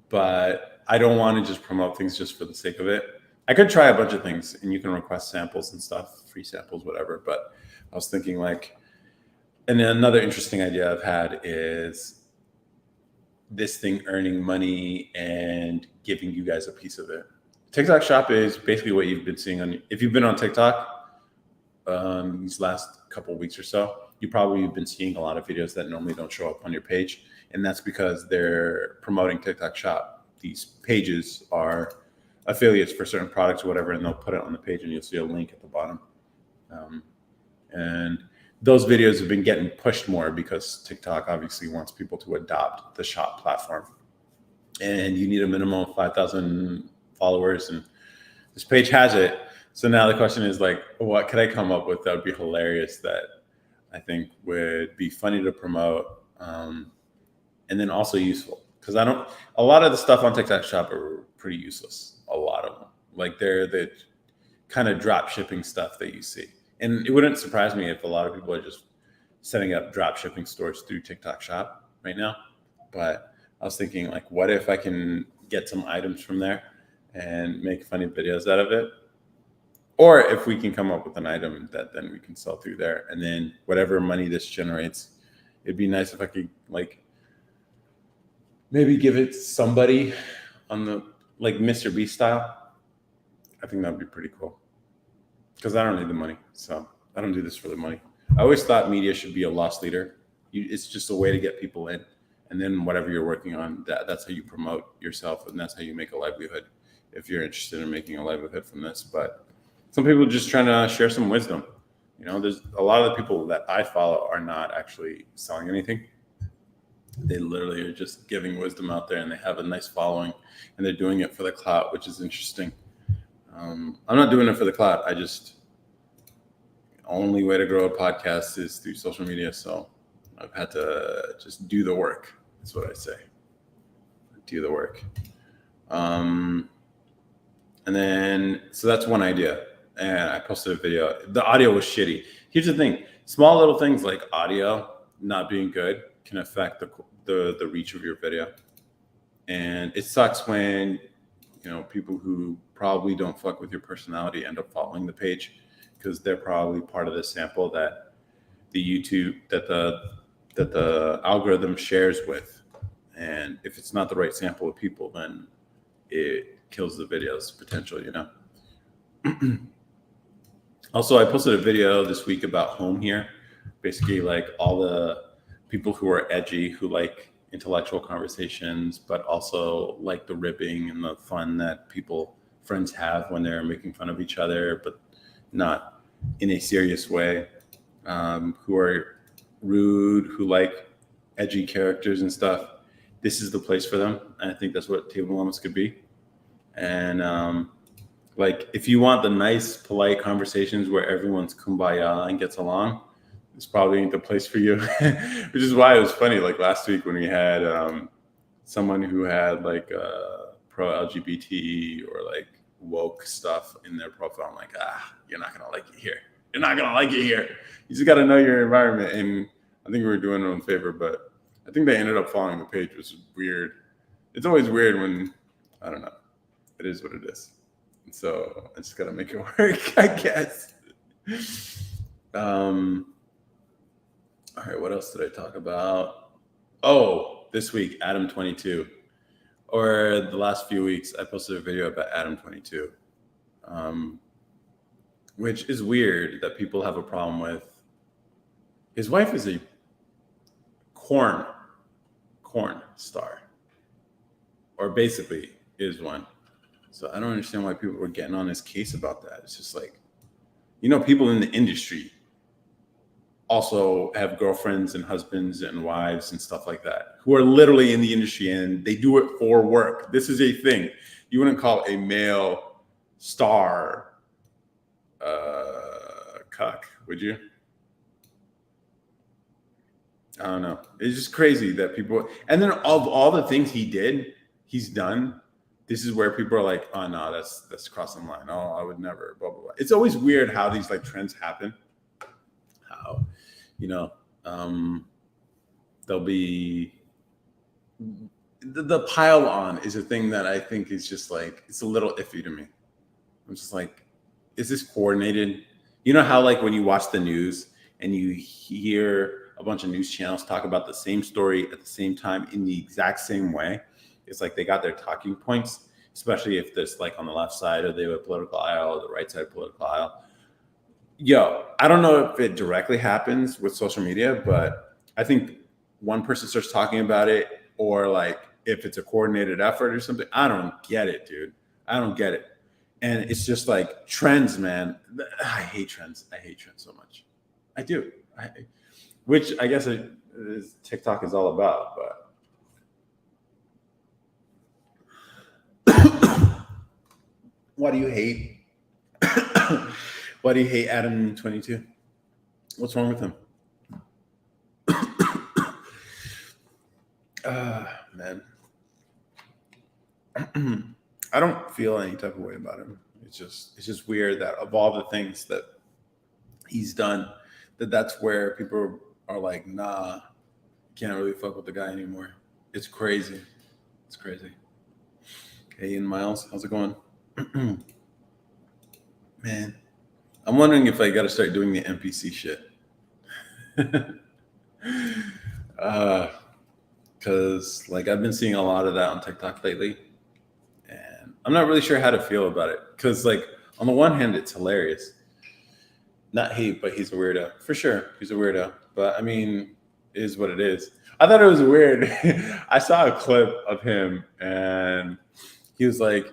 But I don't want to just promote things just for the sake of it. I could try a bunch of things, and you can request samples and stuff, free samples, whatever. But I was thinking like, and then another interesting idea I've had is this thing earning money and giving you guys a piece of it. TikTok Shop is basically what you've been seeing on, if you've been on TikTok these last couple of weeks or so, you probably have been seeing a lot of videos that normally don't show up on your page. And that's because they're promoting TikTok Shop. These pages are affiliates for certain products or whatever, and they'll put it on the page and you'll see a link at the bottom. And those videos have been getting pushed more because TikTok obviously wants people to adopt the shop platform. And you need a minimum of 5,000 followers, and this page has it. So now the question is like, what could I come up with that would be hilarious, that I think would be funny to promote, and then also useful? Because a lot of the stuff on TikTok Shop are pretty useless. A lot of them, like they're the kind of drop shipping stuff that you see. And it wouldn't surprise me if a lot of people are just setting up drop shipping stores through TikTok Shop right now. But I was thinking like, what if I can get some items from there and make funny videos out of it? Or if we can come up with an item that then we can sell through there, and then whatever money this generates, it'd be nice if I could like maybe give it somebody on the like Mr. Beast style. I think that'd be pretty cool, because I don't need the money. So I don't do this for the money. I always thought media should be a loss leader. It's just a way to get people in, and then whatever you're working on, that's how you promote yourself, and that's how you make a livelihood, if you're interested in making a livelihood from this. But some people are just trying to share some wisdom. There's a lot of the people that I follow are not actually selling anything. They literally are just giving wisdom out there, and they have a nice following, and they're doing it for the clout, which is interesting. I'm not doing it for the clout. Only way to grow a podcast is through social media. So I've had to just do the work. That's what I say. Do the work. And then, so that's one idea. And I posted a video. The audio was shitty. Here's the thing. Small little things like audio not being good can affect the reach of your video. And it sucks when, people who probably don't fuck with your personality end up following the page, because they're probably part of the sample that the algorithm shares with. And if it's not the right sample of people, then it kills the video's potential, Also, I posted a video this week about home here. Basically, like all the people who are edgy, who like intellectual conversations, but also like the ribbing and the fun that friends have when they're making fun of each other, but not in a serious way, who are rude, who like edgy characters and stuff. This is the place for them. And I think that's what Table Llamas could be. And like, if you want the nice, polite conversations where everyone's kumbaya and gets along, this probably ain't the place for you. Which is why it was funny, like last week when we had someone who had like pro LGBT or like woke stuff in their profile. I'm like, you're not gonna like it here. You're not gonna like it here. You just gotta know your environment. And I think we were doing it in favor, but I think they ended up following the page, which is weird. It's always weird when, I don't know. It is what it is. And so I just got to make it work, I guess. All right, what else did I talk about? Oh, this week, Adam 22. Or the last few weeks, I posted a video about Adam 22, which is weird that people have a problem with. His wife is a corn star, or basically is one. So I don't understand why people were getting on his case about that. It's just like, people in the industry also have girlfriends and husbands and wives and stuff like that who are literally in the industry and they do it for work. This is a thing. You wouldn't call a male star cuck, would you? I don't know. It's just crazy that people, and then of all the things he's done, this is where people are like, oh no, that's crossing the line. Oh, I would never, blah, blah, blah. It's always weird how these like trends happen. How, there'll be the pile on is a thing that I think is just like, it's a little iffy to me. I'm just like, is this coordinated? You know how like when you watch the news and you hear a bunch of news channels talk about the same story at the same time in the exact same way? It's like they got their talking points, especially if there's like on the left side of the political aisle or the right side of the political aisle. Yo, I don't know if it directly happens with social media, but I think one person starts talking about it, or like if it's a coordinated effort or something. I don't get it, dude. I don't get it. And it's just like trends, man. I hate trends. I hate trends so much. I do. Which I guess TikTok is all about, but why do you hate? Why do you hate Adam 22? What's wrong with him? Man. I don't feel any type of way about him. It's just weird that of all the things that he's done, that's where people are like, nah, can't really fuck with the guy anymore. It's crazy. It's crazy. Hey, Ian Miles, how's it going? Man, I'm wondering if I got to start doing the NPC shit. Because like I've been seeing a lot of that on TikTok lately, and I'm not really sure how to feel about it. Because like on the one hand, it's hilarious. Not hate, but he's a weirdo for sure. He's a weirdo, but I mean, it is what it is. I thought it was weird. I saw a clip of him, and he was like,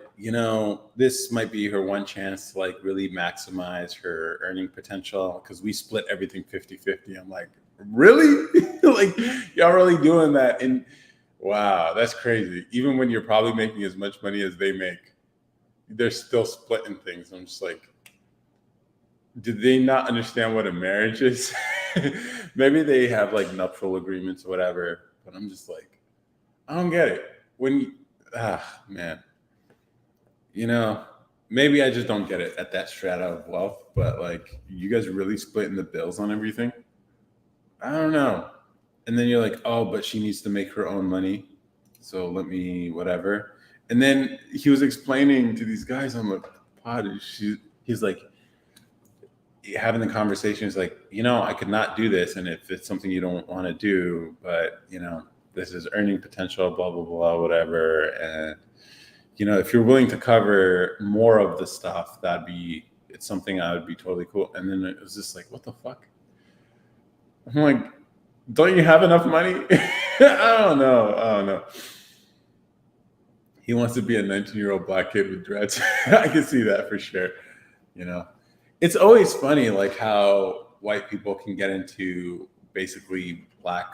this might be her one chance to like really maximize her earning potential because we split everything 50-50. I'm like, really? Like, y'all really doing that? And wow, that's crazy. Even when you're probably making as much money as they make, they're still splitting things. I'm just like, did they not understand what a marriage is? Maybe they have like nuptial agreements or whatever, but I'm just like, I don't get it. Man. Maybe I just don't get it at that strata of wealth, but like, you guys are really splitting the bills on everything? I don't know. And then you're like, oh, but she needs to make her own money, so let me whatever. And then he was explaining to these guys on the pod, he's like, having the conversation is like, I could not do this, and if it's something you don't want to do, but this is earning potential, blah blah blah, whatever. And if you're willing to cover more of the stuff, it's something I would be totally cool. And then it was just like, what the fuck? I'm like, don't you have enough money? I don't know. He wants to be a 19-year-old black kid with dreads. I can see that for sure. It's always funny, like how white people can get into basically black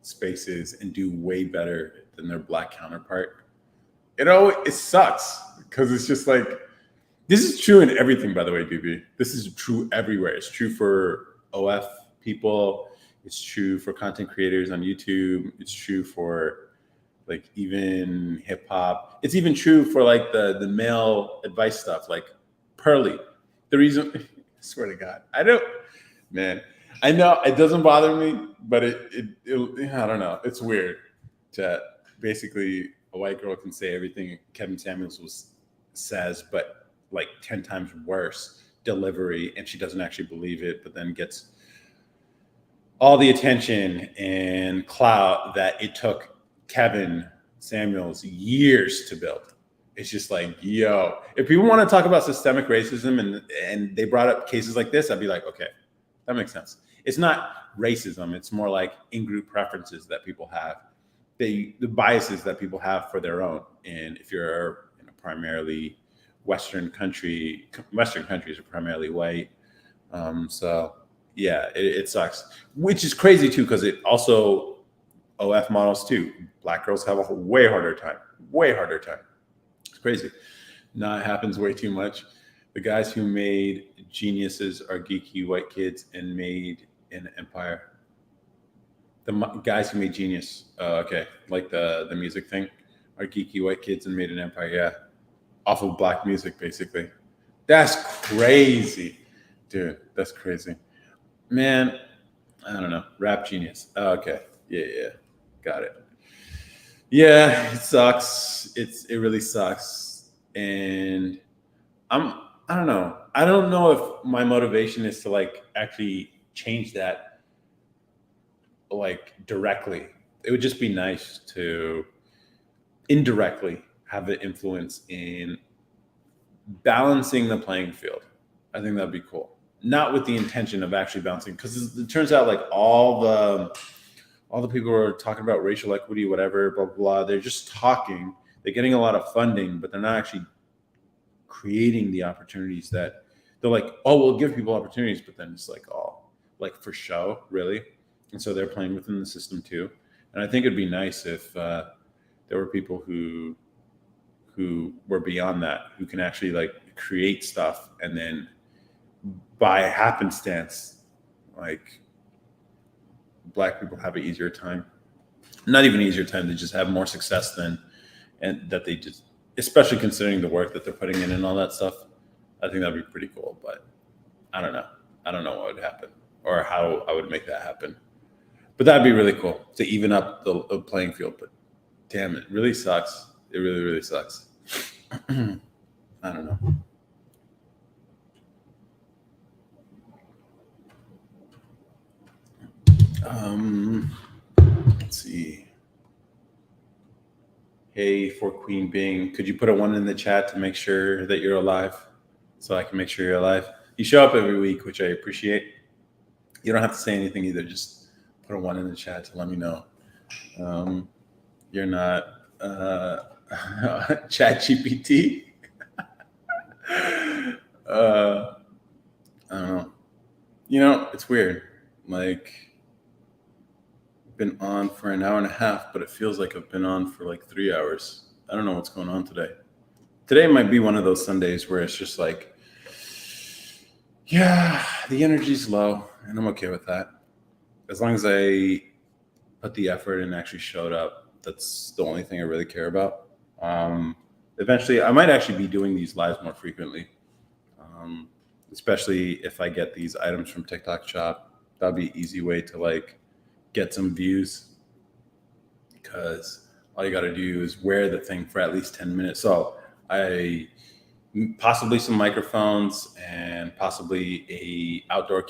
spaces and do way better than their black counterpart. It sucks because it's just like, this is true in everything, by the way, BB. This is true everywhere. It's true for OF people. It's true for content creators on YouTube. It's true for like even hip hop. It's even true for like the male advice stuff, like Pearly. The reason, I swear to God, I know it doesn't bother me, but I don't know. It's weird that basically a white girl can say everything Kevin Samuels says, but like 10 times worse delivery, and she doesn't actually believe it, but then gets all the attention and clout that it took Kevin Samuels years to build. It's just like, yo, if people want to talk about systemic racism and they brought up cases like this, I'd be like, okay, that makes sense. It's not racism. It's more like in-group preferences that people have, the biases that people have for their own. And if you're in a primarily Western country, Western countries are primarily white. So yeah, it sucks, which is crazy too, because it also OF models too. Black girls have a way harder time, way harder time. It's crazy. Now it happens way too much. The guys who made Geniuses are geeky white kids and made an empire. Guys who made Genius, okay, like the music thing, are geeky white kids and made an empire. Yeah, off of black music, basically. That's crazy, dude. That's crazy, man. I don't know. Rap Genius. Oh, okay, yeah, got it. Yeah, it sucks. It really sucks, and I don't know. I don't know if my motivation is to like actually change that like directly. It would just be nice to indirectly have an influence in balancing the playing field. I think that'd be cool. Not with the intention of actually balancing, because it turns out like all the people who are talking about racial equity, whatever, blah blah blah. They're just talking. They're getting a lot of funding, but they're not actually creating the opportunities that they're like, oh, we'll give people opportunities, but then it's like, oh, like for show, really. And so they're playing within the system too. And I think it'd be nice if there were people who were beyond that, who can actually like create stuff, and then by happenstance, like black people have an easier time. Not even easier time, they just have more success than, and that they just, especially considering the work that they're putting in and all that stuff. I think that'd be pretty cool, but I don't know. I don't know what would happen or how I would make that happen. But that'd be really cool to even up the playing field. But damn, it really sucks. It really, really sucks. I don't know. Let's see. Hey, for Queen Bing, could you put a one in the chat to make sure that you're alive, so I can make sure you're alive? You show up every week, which I appreciate. You don't have to say anything either. Just put a one in the chat to let me know. You're not Chat GPT. I don't know. You know, it's weird. Like, been on for an hour and a half, but it feels like I've been on for like 3 hours. I don't know what's going on today. Today might be one of those Sundays where it's just like, yeah, the energy's low, and I'm okay with that. As long as I put the effort and actually showed up, that's the only thing I really care about. Eventually, I might actually be doing these lives more frequently, especially if I get these items from TikTok Shop. That'd be an easy way to like get some views, because all you got to do is wear the thing for at least 10 minutes. So I possibly some microphones and possibly a outdoor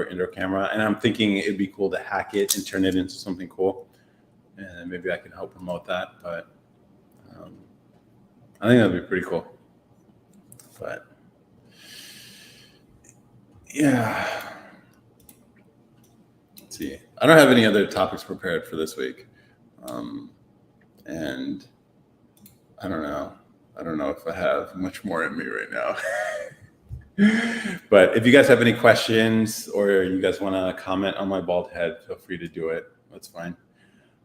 indoor camera. And I'm thinking it'd be cool to hack it and turn it into something cool. And maybe I can help promote that. But I think that'd be pretty cool. But yeah. Let's see. I don't have any other topics prepared for this week. And I don't know. I don't know if I have much more in me right now. But if you guys have any questions or you guys want to comment on my bald head, feel free to do it. That's fine.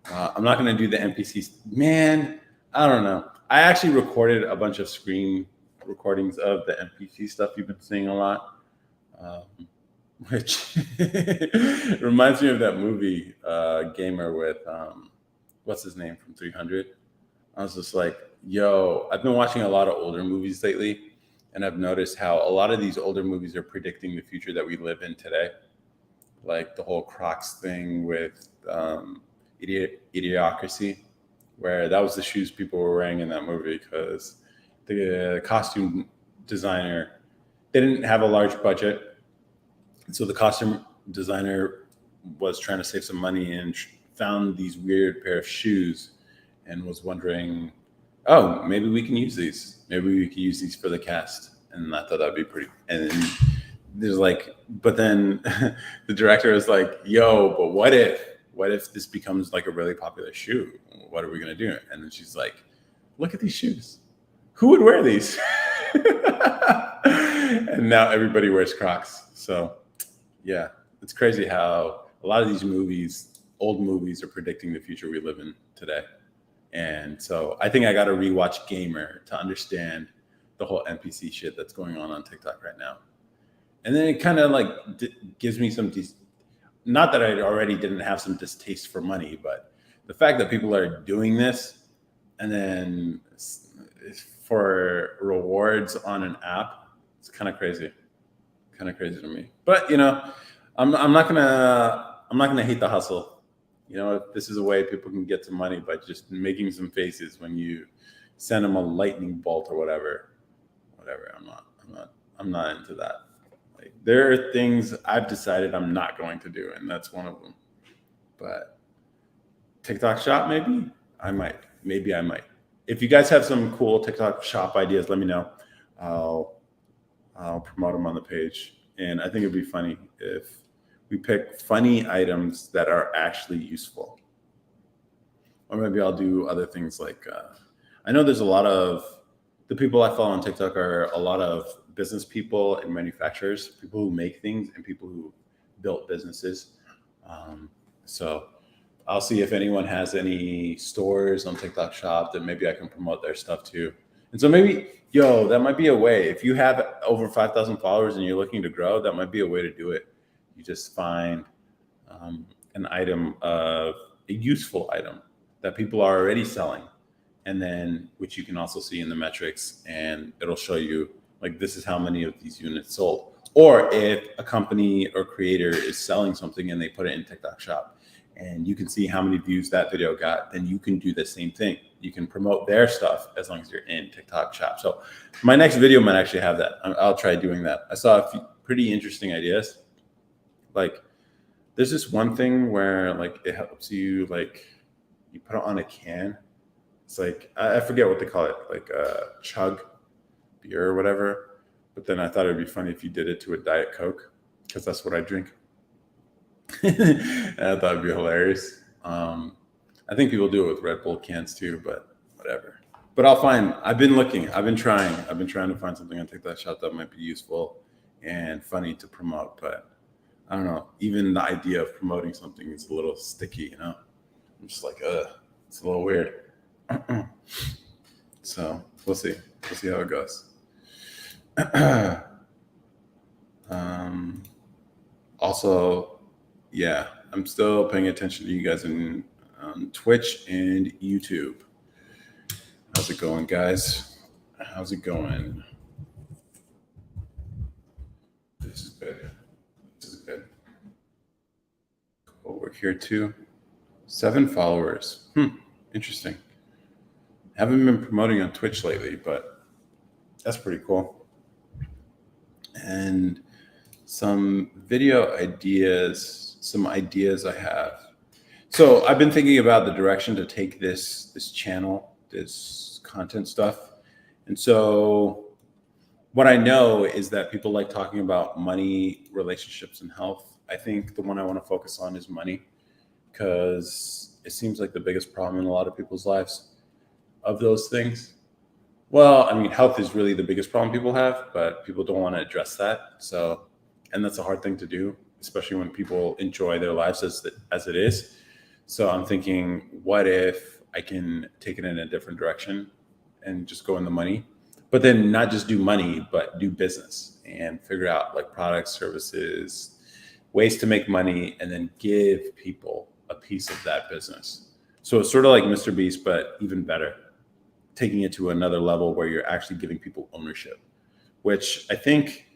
I'm not going to do the NPCs. Man, I don't know. I actually recorded a bunch of screen recordings of the NPC stuff you've been seeing a lot, which reminds me of that movie, Gamer, with what's his name from 300. I was just like, yo, I've been watching a lot of older movies lately, and I've noticed how a lot of these older movies are predicting the future that we live in today. like the whole Crocs thing with Idiocracy, where that was the shoes people were wearing in that movie because the costume designer, they didn't have a large budget. So the costume designer was trying to save some money and found these weird pair of shoes and was wondering, oh, maybe we can use these. Maybe we could use these for the cast. And I thought that'd be pretty. And then there's like, but then the director was like, yo, but what if this becomes like a really popular shoe? What are we going to do? And then she's like, look at these shoes. Who would wear these? And now everybody wears Crocs. So yeah, it's crazy how a lot of these movies, old movies, are predicting the future we live in today. And so I think I got to rewatch Gamer to understand the whole NPC shit that's going on TikTok right now. And then it kind of like gives me some, not that I already didn't have some distaste for money, but the fact that people are doing this and then for rewards on an app, it's kind of crazy to me. But I'm not gonna hate the hustle. If this is a way people can get some money by just making some faces when you send them a lightning bolt or whatever. I'm not into that. Like, there are things I've decided I'm not going to do, and that's one of them. But TikTok shop, maybe I might. If you guys have some cool TikTok shop ideas, let me know. I'll promote them on the page. And I think it'd be funny if we pick funny items that are actually useful. Or maybe I'll do other things like, I know there's a lot of, the people I follow on TikTok are a lot of business people and manufacturers, people who make things and people who built businesses. So I'll see if anyone has any stores on TikTok shop that maybe I can promote their stuff too. And so maybe, that might be a way. If you have over 5,000 followers and you're looking to grow, that might be a way to do it. You just find an item, a useful item that people are already selling, and then which you can also see in the metrics, and it'll show you like this is how many of these units sold. Or if a company or creator is selling something and they put it in TikTok shop, and you can see how many views that video got, then you can do the same thing. You can promote their stuff as long as you're in TikTok shop. So my next video might actually have that. I'll try doing that. I saw a few pretty interesting ideas. Like there's this one thing where like it helps you, like you put it on a can. It's like, I forget what they call it, like a chug beer or whatever. But then I thought it'd be funny if you did it to a Diet Coke, because that's what I drink. And I thought it'd be hilarious. I think people do it with Red Bull cans too, but whatever. But I've been looking, I've been trying to find something on TikTok shop that might be useful and funny to promote. But I don't know, even the idea of promoting something is a little sticky, I'm just like, it's a little weird. So we'll see how it goes. Also, yeah, I'm still paying attention to you guys on Twitch and YouTube. How's it going, guys? How's it going? This is good. Cool. We're here too. 7 followers. Interesting. Haven't been promoting on Twitch lately, but that's pretty cool. And some video ideas, some ideas I have. So I've been thinking about the direction to take this channel, this content stuff. And so what I know is that people like talking about money, relationships, and health. I think the one I want to focus on is money, because it seems like the biggest problem in a lot of people's lives. Of those things, well, I mean, health is really the biggest problem people have, but people don't want to address that. So, and that's a hard thing to do, especially when people enjoy their lives as it is. So I'm thinking, what if I can take it in a different direction and just go in the money, but then not just do money, but do business and figure out like products, services, ways to make money, and then give people a piece of that business. So it's sort of like Mr. Beast, but even better, taking it to another level where you're actually giving people ownership, which I think,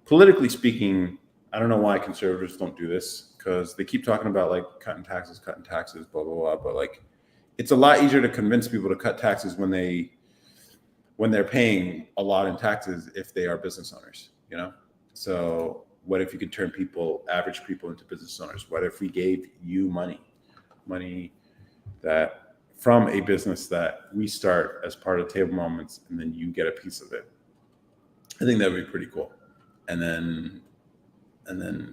politically speaking, I don't know why conservatives don't do this, because they keep talking about like cutting taxes, blah blah blah. But like, it's a lot easier to convince people to cut taxes when they're paying a lot in taxes if they are business owners. So what if you could turn average people into business owners? What if we gave you money that from a business that we start as part of Table Moments, and then you get a piece of it? I think that would be pretty cool. And then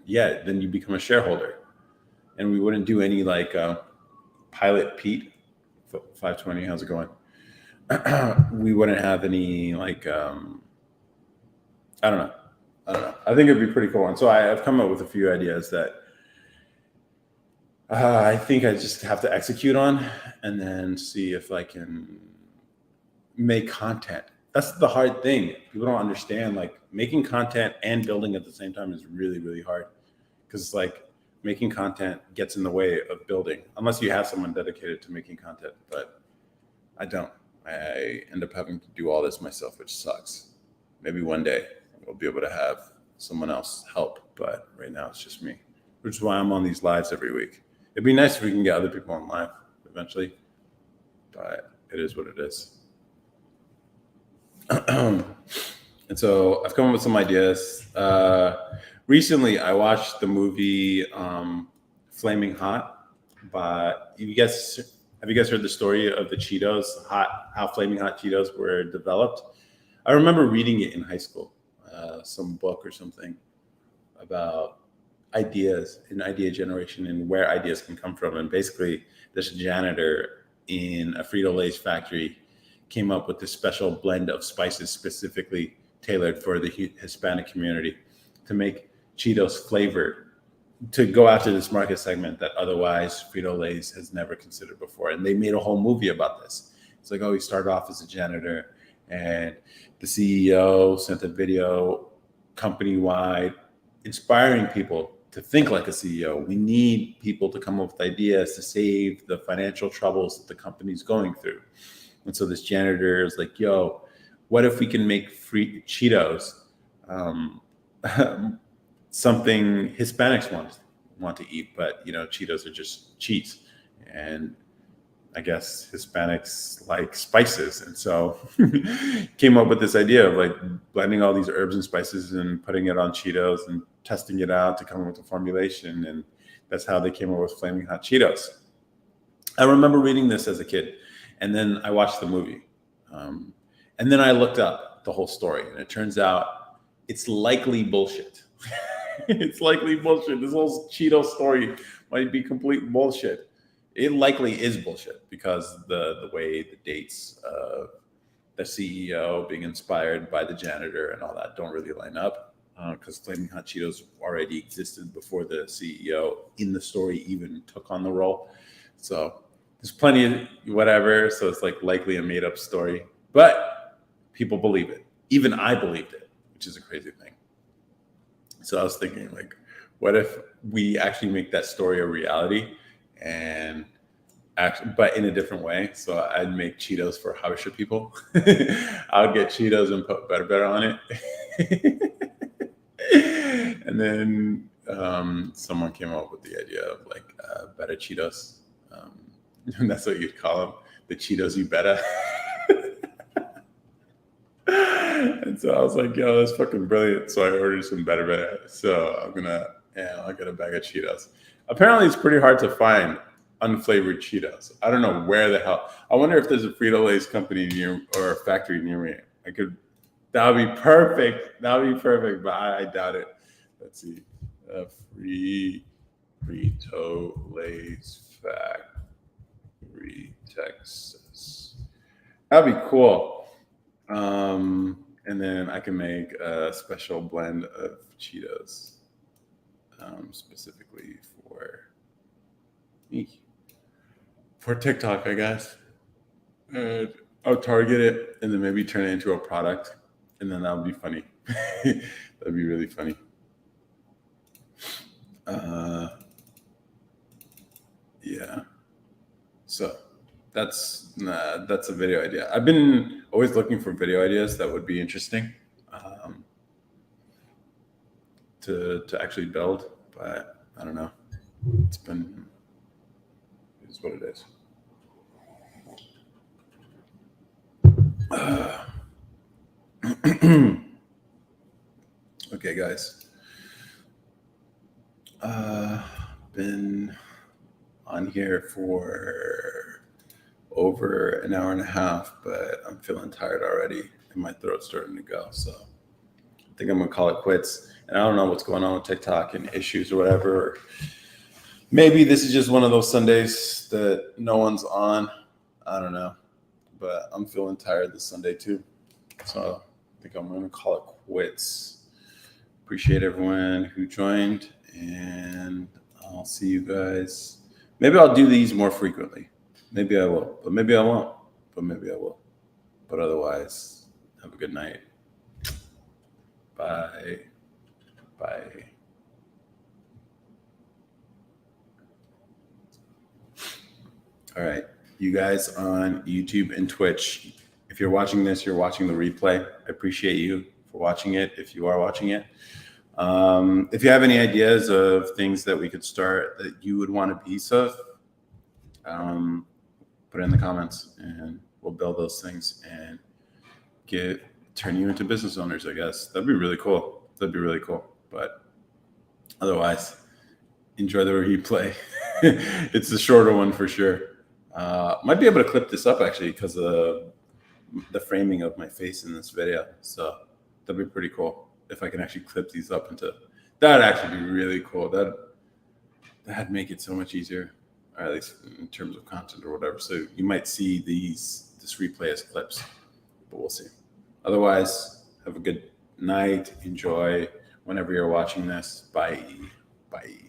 yeah, then you become a shareholder, and we wouldn't do any like Pilot Pete 520. How's it going? We wouldn't have any like I don't know. I think it'd be pretty cool. And so I've come up with a few ideas that I think I just have to execute on, and then see if I can make content. That's the hard thing. People don't understand, like, making content and building at the same time is really, really hard, because like making content gets in the way of building, unless you have someone dedicated to making content. But I don't. I end up having to do all this myself, which sucks. Maybe one day we'll be able to have someone else help, but right now it's just me, which is why I'm on these lives every week. It'd be nice if we can get other people on live eventually, but it is what it is. And so I've come up with some ideas. Recently, I watched the movie Flaming Hot. But have you guys heard the story of the Cheetos, how Flaming Hot Cheetos were developed? I remember reading it in high school, some book or something about ideas and idea generation and where ideas can come from. And basically, this janitor in a Frito-Lay's factory came up with this special blend of spices specifically tailored for the Hispanic community to make Cheetos flavored, to go after this market segment that otherwise Frito-Lay's has never considered before. And they made a whole movie about this. It's like, oh, he started off as a janitor, and the CEO sent a video company-wide inspiring people to think like a CEO. We need people to come up with ideas to save the financial troubles that the company's going through. And so this janitor is like, yo, what if we can make free Cheetos something Hispanics want to eat, but Cheetos are just cheese, and I guess Hispanics like spices, and so came up with this idea of like blending all these herbs and spices and putting it on Cheetos and testing it out to come up with a formulation, and that's how they came up with Flaming Hot Cheetos. I remember reading this as a kid, and then I watched the movie, and then I looked up the whole story, and it turns out it's likely bullshit. It's likely bullshit. This whole Cheeto story might be complete bullshit. It likely is bullshit, because the way the dates of the CEO being inspired by the janitor and all that don't really line up, because Flaming Hot Cheetos already existed before the CEO in the story even took on the role. So there's plenty of whatever. So it's like likely a made up story, but people believe it. Even I believed it, which is a crazy thing. So I was thinking, like, what if we actually make that story a reality, and but in a different way? So I'd make Cheetos for Habesha people. I would get Cheetos and put better on it. And then someone came up with the idea of like better Cheetos. And that's what you'd call them, the Cheetos you better. And so I was like, yo, that's fucking brilliant. So I ordered some better. So I'll get a bag of Cheetos. Apparently it's pretty hard to find unflavored Cheetos. I don't know where the hell. I wonder if there's a Frito-Lay's company near, or a factory near me. That would be perfect. That would be perfect, but I doubt it. Let's see. Frito-Lay's factory, Texas. That'd be cool. And then I can make a special blend of Cheetos, specifically for me, for TikTok, I guess. And I'll target it, and then maybe turn it into a product, and then that would be funny. That'd be really funny. Yeah. So that's a video idea. I've been always looking for video ideas that would be interesting, to actually build, but I don't know. It's what it is. Okay, guys. Been on here for over an hour and a half, but I'm feeling tired already and my throat's starting to go. So I think I'm gonna call it quits. And I don't know what's going on with TikTok and issues or whatever. Maybe this is just one of those Sundays that no one's on. I don't know. But I'm feeling tired this Sunday too. So I think I'm gonna call it quits. Appreciate everyone who joined, and I'll see you guys. Maybe I'll do these more frequently. Maybe I will, but maybe I won't. But maybe I will. But otherwise, have a good night. Bye. Bye. All right. You guys on YouTube and Twitch, if you're watching this, you're watching the replay. I appreciate you for watching it, if you are watching it. If you have any ideas of things that we could start that you would want a piece of, put it in the comments and we'll build those things and turn you into business owners, I guess. That'd be really cool. That'd be really cool. But otherwise, enjoy the replay. It's the shorter one for sure. Might be able to clip this up actually because of the framing of my face in this video. So that'd be pretty cool if I can actually clip these up into. That'd actually be really cool. That'd make it so much easier, or at least in terms of content or whatever. So you might see this replay as clips, but we'll see. Otherwise, have a good night. Enjoy whenever you're watching this. Bye. Bye.